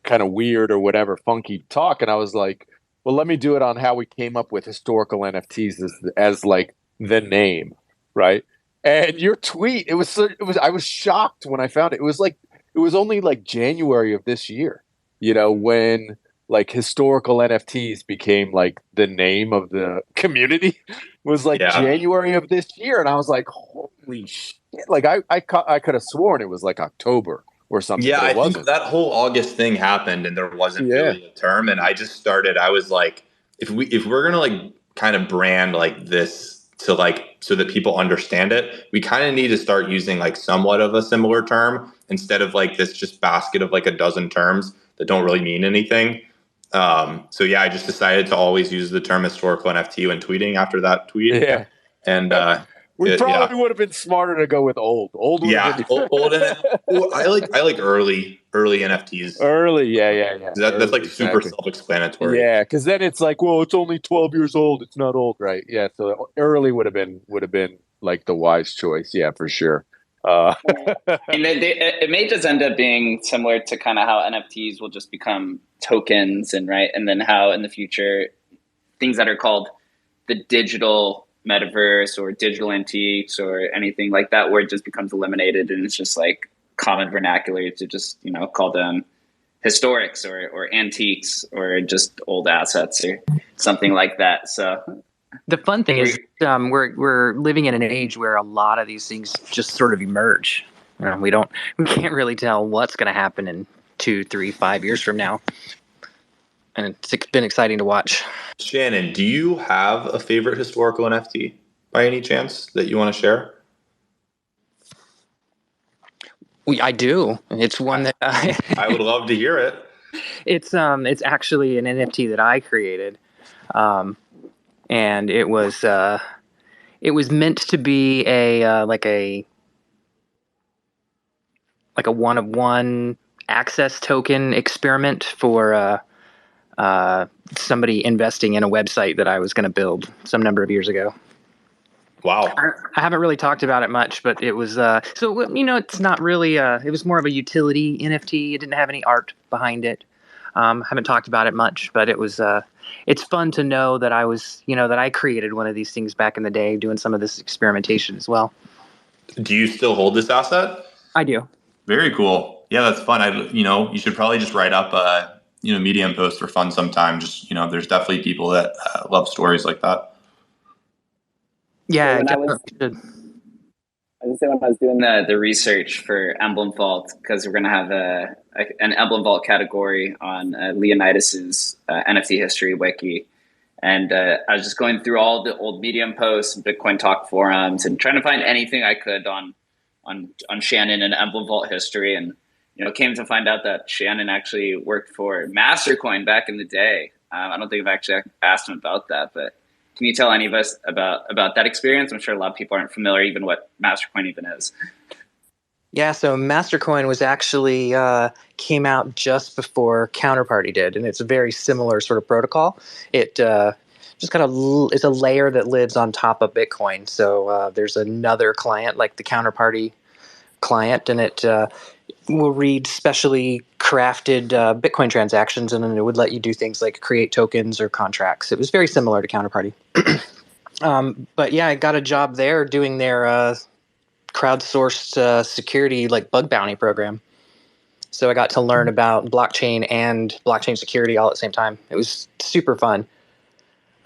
kind of weird or whatever, funky talk, and I was like, well, let me do it on how we came up with historical NFTs as like the name, right? And your tweet, it was I was shocked when I found it. It was only like January of this year, when like historical NFTs became like the name of the community was like January of this year. And I was like, holy shit. Like I could have sworn it was like October or something. Yeah, I think that whole August thing happened and there wasn't really a term. And I was like, if we're going to like kind of brand like this to like, so that people understand it, we kind of need to start using like somewhat of a similar term instead of like this just basket of like a dozen terms that don't really mean anything. So yeah, I just decided to always use the term historical NFT when tweeting after that tweet. Yeah. And, we probably would have been smarter to go with old. Old. Old. I like early NFTs. Early, yeah. That's like super self-explanatory. Yeah, because then it's like, well, it's only 12 years old. It's not old, right? Yeah. So early would have been like the wise choice. Yeah, for sure. And it may just end up being similar to kind of how NFTs will just become tokens, and then how in the future things that are called the digital metaverse or digital antiques or anything like that, where it just becomes eliminated and it's just like common vernacular to just call them historics or antiques or just old assets or something like that. So the fun thing is we're living in an age where a lot of these things just sort of emerge. We can't really tell what's going to happen in 2, 3, 5 years from now. And it's been exciting to watch. Shannon, do you have a favorite historical NFT by any chance that you want to share? I do. It's one that I would love to hear it. It's actually an NFT that I created, and it was meant to be a one-of-one access token experiment for somebody investing in a website that I was going to build some number of years ago. Wow. I haven't really talked about it much, but it was it's not really it was more of a utility NFT. It didn't have any art behind it. Haven't talked about it much, but it was it's fun to know that I was that I created one of these things back in the day, doing some of this experimentation as well. Do you still hold this asset? I do. Very cool. Yeah, that's fun. You should probably just write up a Medium post for fun sometime. Just there's definitely people that love stories like that. Yeah, I was when I was doing the research for Emblem Vault, because we're going to have an Emblem Vault category on Leonidas's NFT history wiki, and I was just going through all the old Medium posts, Bitcoin Talk forums, and trying to find anything I could on Shannon and Emblem Vault history, and came to find out that Shannon actually worked for Mastercoin back in the day. I don't think I've actually asked him about that, but can you tell any of us about that experience? I'm sure a lot of people aren't familiar even what Mastercoin even is. Yeah, so Mastercoin was actually came out just before Counterparty did, and it's a very similar sort of protocol. It just kind of it's a layer that lives on top of Bitcoin. So there's another client like the Counterparty client, and it will read specially crafted Bitcoin transactions, and then it would let you do things like create tokens or contracts. It was very similar to Counterparty. But yeah, I got a job there doing their crowdsourced security, like bug bounty program. So I got to learn about blockchain and blockchain security all at the same time. It was super fun.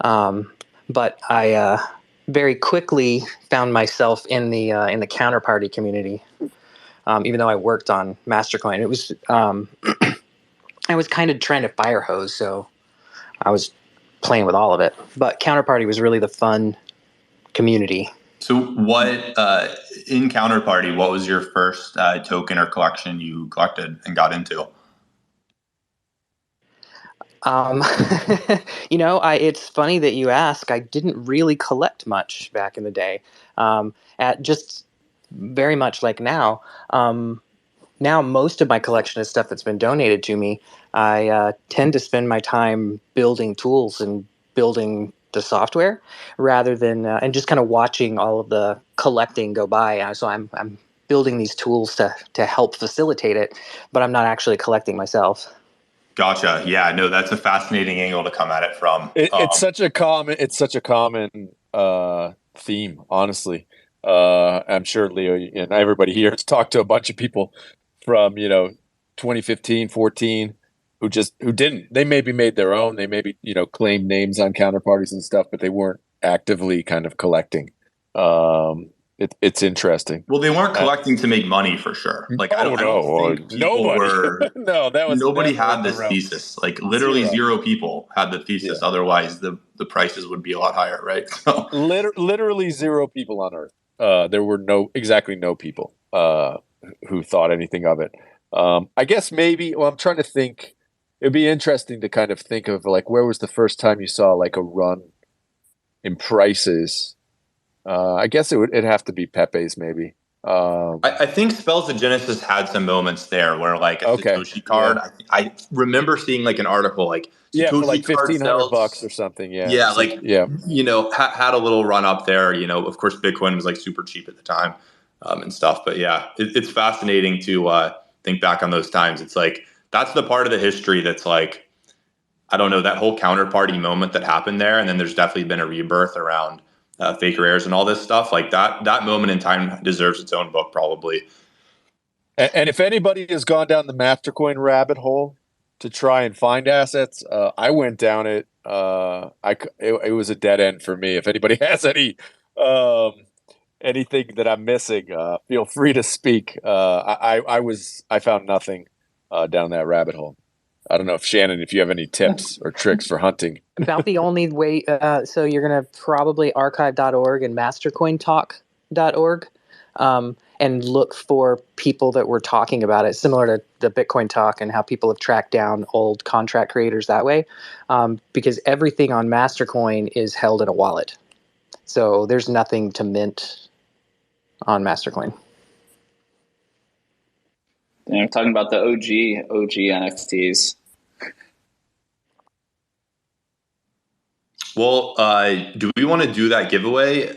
But I very quickly found myself in the counterparty community. Even though I worked on Mastercoin, it was I was kind of trying to fire hose, so I was playing with all of it. But counterparty was really the fun community. So what in Counterparty, what was your first token or collection you collected and got into? It's funny that you ask. I didn't really collect much back in the day. At just very much like now. Now most of my collection is stuff that's been donated to me. I tend to spend my time building tools and building the software rather than and just kind of watching all of the collecting go by. So I'm building these tools to help facilitate it, but I'm not actually collecting myself. Gotcha. Yeah, no, that's a fascinating angle to come at it from. It's such a common theme, honestly. I'm sure Leo and everybody here has talked to a bunch of people from 2015, 14 who didn't. They maybe made their own. They maybe claimed names on counterparties and stuff, but they weren't actively kind of collecting. It's interesting. Well, they weren't collecting to make money for sure. Like I don't think people were. No, nobody had this thesis. Like literally zero people had the thesis. Yeah. Otherwise, the prices would be a lot higher, right? So. Literally zero people on Earth. There were no people who thought anything of it. I guess maybe. Well, I'm trying to think. It'd be interesting to kind of think of like where was the first time you saw like a run in prices. I guess it'd have to be Pepe's maybe. I think Spells of Genesis had some moments there where like a Satoshi card. Yeah. I remember seeing like an article like Satoshi for like $1,500 or something. Yeah, had a little run up there. Of course, Bitcoin was like super cheap at the time and stuff. But yeah, it's fascinating to think back on those times. It's like that's the part of the history that's like I don't know, that whole counterparty moment that happened there, and then there's definitely been a rebirth around. Faker errors and all this stuff like that moment in time deserves its own book probably. And if anybody has gone down the Mastercoin rabbit hole to try and find assets, I went down it. It was a dead end for me. If anybody has anything that I'm missing, feel free to speak. I found nothing down that rabbit hole. I don't know if Shannon, if you have any tips or tricks for hunting. About the only way, so you're going to probably archive.org and mastercointalk.org and look for people that were talking about it, similar to the Bitcoin Talk and how people have tracked down old contract creators that way, because everything on Mastercoin is held in a wallet. So there's nothing to mint on Mastercoin. And I'm talking about the OG NFTs. Well, do we want to do that giveaway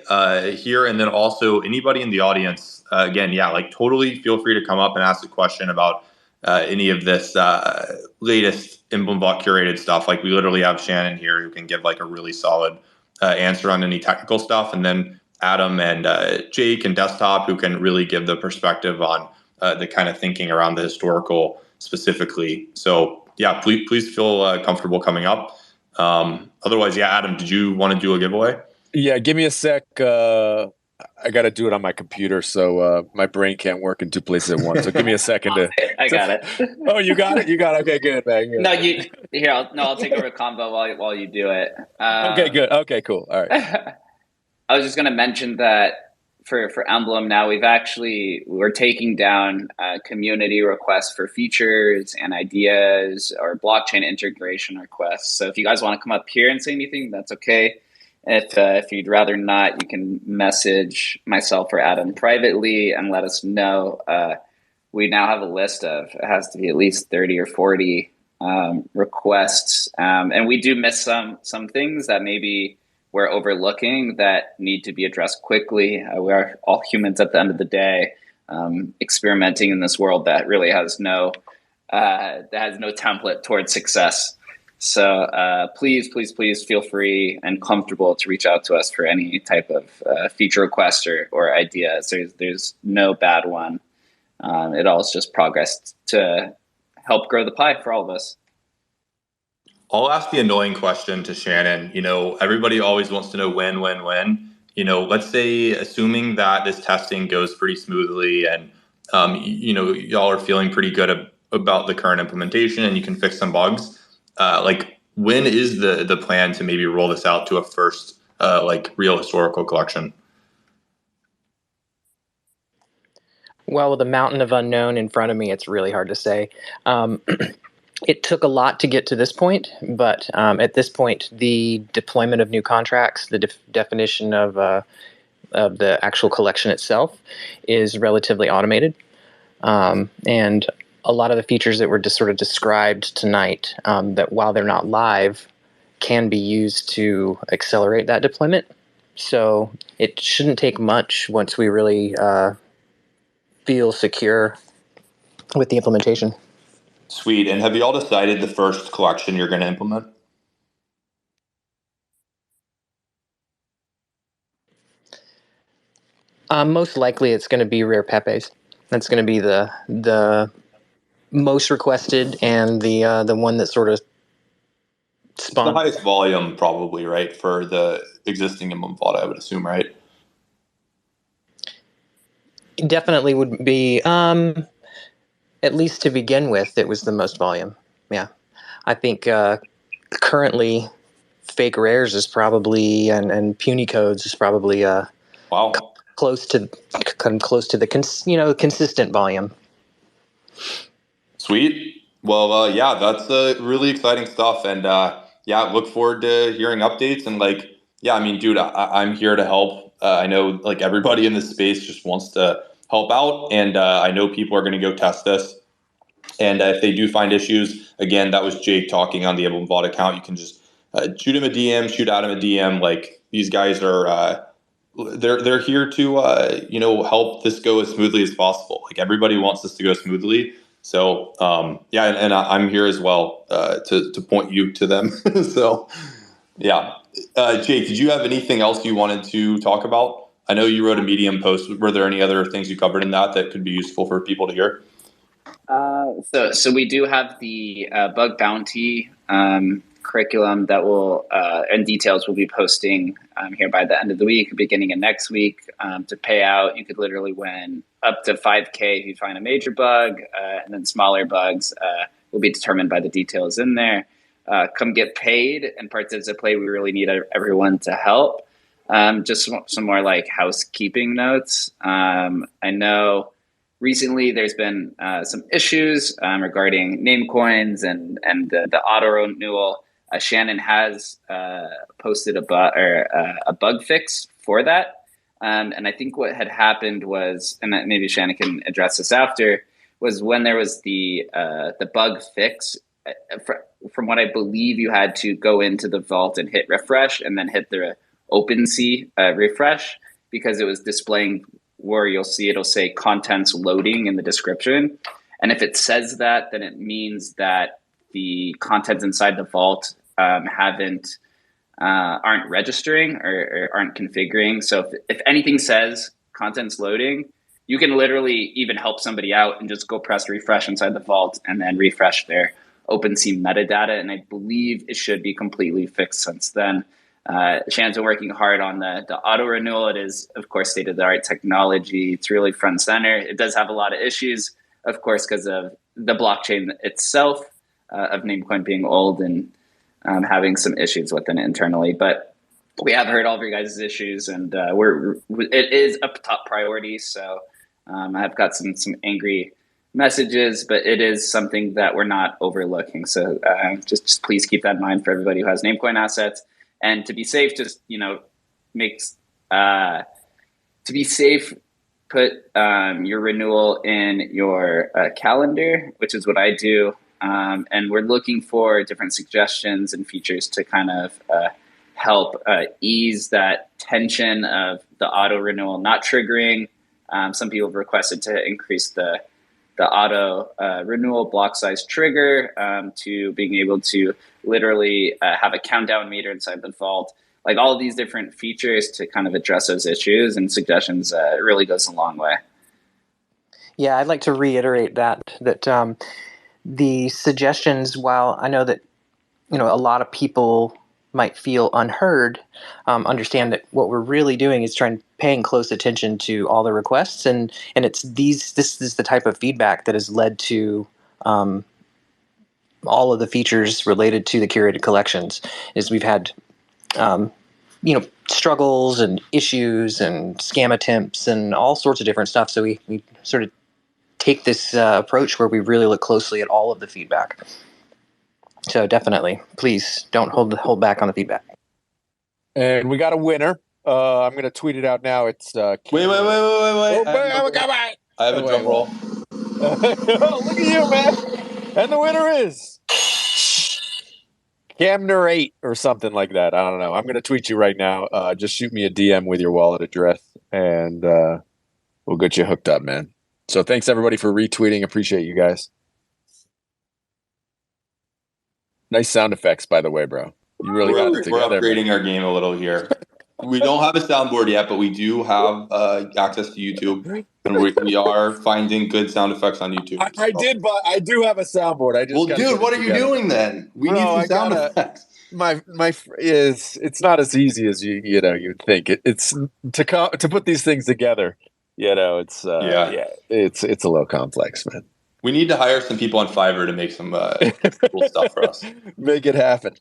here? And then also anybody in the audience, again, like totally feel free to come up and ask a question about any of this latest Emblem Vault curated stuff. Like we literally have Shannon here who can give like a really solid answer on any technical stuff. And then Adam and Jake and Desktop who can really give the perspective on the kind of thinking around the historical specifically. So yeah, please feel comfortable coming up. Otherwise, Adam, did you want to do a giveaway? Yeah, give me a sec. I got to do it on my computer, so my brain can't work in two places at once. So give me a second to. I got it. Oh, you got it. You got it. Okay, good, man. Good. No, I'll take over a combo while you do it. Okay, good. Okay, cool. All right. I was just going to mention that for Emblem now we're taking down community requests for features and ideas or blockchain integration requests. So if you guys want to come up here and say anything, that's okay. If you'd rather not, you can message myself or Adam privately and let us know. We now have a list of, it has to be at least 30 or 40 requests. And we do miss some things that maybe we're overlooking that need to be addressed quickly. We are all humans at the end of the day, experimenting in this world that really has no template towards success. So please feel free and comfortable to reach out to us for any type of feature request or ideas. There's no bad one. It all is just progress to help grow the pie for all of us. I'll ask the annoying question to Shannon. Everybody always wants to know when. Let's say, assuming that this testing goes pretty smoothly and, y'all are feeling pretty good about the current implementation and you can fix some bugs. When is the plan to maybe roll this out to a first, real historical collection? Well, with a mountain of unknown in front of me, it's really hard to say. It took a lot to get to this point, but at this point, the deployment of new contracts, the definition of the actual collection itself is relatively automated. And a lot of the features that were just sort of described tonight, that while they're not live, can be used to accelerate that deployment. So it shouldn't take much once we really feel secure with the implementation. Sweet. And have you all decided the first collection you're going to implement? Most likely it's going to be rare Pepes. That's going to be the most requested and the one that sort of spawned. The highest volume probably, right, for the existing Emblem Vault, I would assume, right? Definitely would be, at least to begin with, it was the most volume. Yeah. I think currently fake rares is probably, and puny codes is probably wow, close to the consistent volume. Sweet. Well, yeah, that's really exciting stuff, and look forward to hearing updates. And dude, I'm here to help. I know everybody in this space just wants to help out, and I know people are going to go test this. And if they do find issues, again, that was Jake talking on the Emblem Vault account. You can just shoot him a DM, shoot Adam a DM. These guys are they're here to help this go as smoothly as possible. Everybody wants this to go smoothly. So and I'm here as well to point you to them. So yeah, Jake, did you have anything else you wanted to talk about? I know you wrote a Medium post. Were there any other things you covered in that could be useful for people to hear? So we do have the bug bounty curriculum that will and details we'll be posting here by the end of the week, beginning of next week. To pay out, you could literally win up to 5K if you find a major bug, and then smaller bugs will be determined by the details in there. Come get paid and participate. We really need everyone to help. Just some more housekeeping notes. I know recently there's been some issues regarding name coins and the auto renewal. Shannon has posted a bug fix for that. And I think what had happened was, and maybe Shannon can address this after, was when there was the bug fix, from what I believe, you had to go into the vault and hit refresh and then hit the OpenSea refresh, because it was displaying where it'll say contents loading in the description. And if it says that, then it means that the contents inside the vault aren't registering or aren't configuring. So if anything says contents loading, you can literally even help somebody out and just go press refresh inside the vault and then refresh their OpenSea metadata. And I believe it should be completely fixed since then. Shannon's been working hard on the auto renewal. It is, of course, state-of-the-art technology. It's really front center. It does have a lot of issues, of course, because of the blockchain itself, of Namecoin being old and having some issues within it internally. But we have heard all of your guys' issues, and it is a top priority. So I've got some angry messages, but it is something that we're not overlooking. So just please keep that in mind for everybody who has Namecoin assets. And to be safe, just to be safe, put your renewal in your calendar, which is what I do. And we're looking for different suggestions and features to kind of help ease that tension of the auto renewal not triggering. Some people have requested to increase the the auto renewal block size trigger to being able to literally have a countdown meter inside the vault. Like all of these different features to kind of address those issues and suggestions really goes a long way. Yeah, I'd like to reiterate that the suggestions, while I know that a lot of people might feel unheard, understand that what we're really doing is paying close attention to all the requests, and this is the type of feedback that has led to all of the features related to the curated collections. Is we've had struggles and issues and scam attempts and all sorts of different stuff. So we sort of take this approach where we really look closely at all of the feedback. So definitely, please don't hold back on the feedback. And we got a winner. I'm going to tweet it out now. It's Wait. Oh, I have a drum roll. Oh, look at you, man. And the winner is Camner 8 or something like that. I don't know. I'm going to tweet you right now. Just shoot me a DM with your wallet address, and we'll get you hooked up, man. So thanks, everybody, for retweeting. Appreciate you guys. Nice sound effects, by the way, bro. You really got it together. We're upgrading our game a little here. We don't have a soundboard yet, but we do have access to YouTube, and we are finding good sound effects on YouTube. I do have a soundboard. Dude, what are you doing then? We need some sound effects. It's not as easy as you'd think. It's to put these things together. It's it's a little complex, man. We need to hire some people on Fiverr to make some cool stuff for us. Make it happen.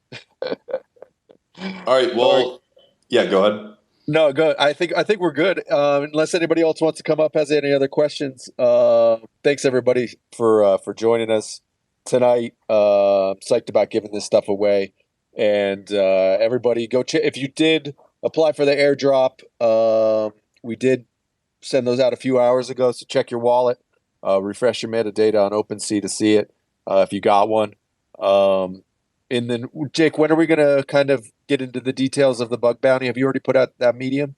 All right. Well, yeah, go ahead. No, go ahead. I think we're good. Unless anybody else wants to come up, has any other questions. Thanks everybody for joining us tonight. Psyched about giving this stuff away. And everybody go check. If you did apply for the airdrop, we did send those out a few hours ago. So check your wallet. Refresh your metadata on OpenSea to see it if you got one. And then, Jake, when are we going to kind of get into the details of the bug bounty? Have you already put out that medium?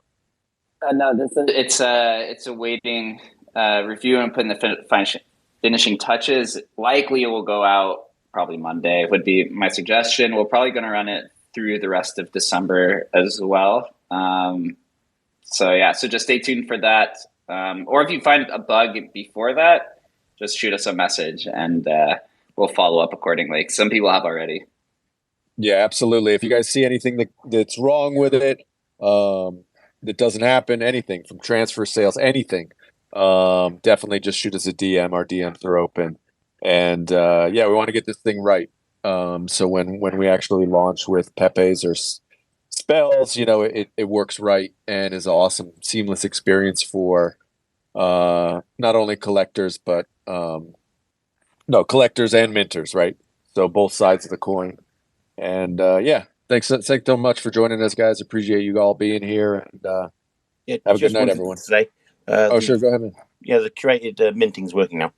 No, it's awaiting review and putting the finishing touches. Likely it will go out probably Monday would be my suggestion. We're probably going to run it through the rest of December as well. So just stay tuned for that. Or if you find a bug before that, just shoot us a message and we'll follow up accordingly. Some people have already. Yeah, absolutely. If you guys see anything that's wrong with it, that doesn't happen, anything from transfer sales, anything, definitely just shoot us a DM. Our DMs are open. And we want to get this thing right. So when we actually launch with Pepe's or spells, it works right and is an awesome, seamless experience for not only collectors, but collectors and minters, right? So both sides of the coin. And thanks so much for joining us, guys. Appreciate you all being here. And have a good night, everyone. Today, sure, go ahead, man. Yeah, the curated minting's working now.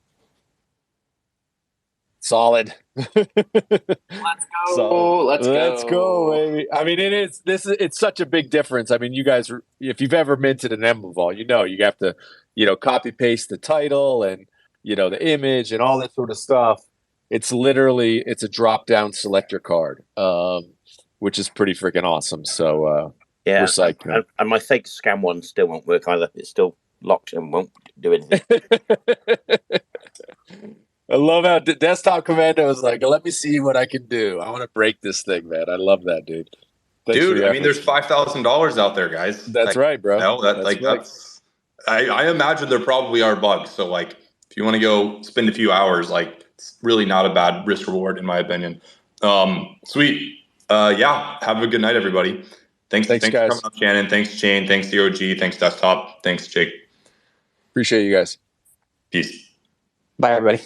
Solid. Let's go, baby. I mean, it's such a big difference. I mean, you guys, if you've ever minted an Emblem Vault, you have to, copy paste the title and, the image and all that sort of stuff. It's a drop down selector card, which is pretty freaking awesome. So, we're psyched. And my fake scam one still won't work either. It's still locked and won't do anything. I love how Desktop Commando is like, let me see what I can do. I want to break this thing, man. I love that, dude. Thanks there's $5,000 out there, guys. That's right, bro. I imagine there probably are bugs. So, if you want to go spend a few hours, it's really not a bad risk reward, in my opinion. Sweet. Have a good night, everybody. Thanks guys. For coming up, Shannon. Thanks, Shane. Thanks, DOG. Thanks, Desktop. Thanks, Jake. Appreciate you guys. Peace. Bye, everybody.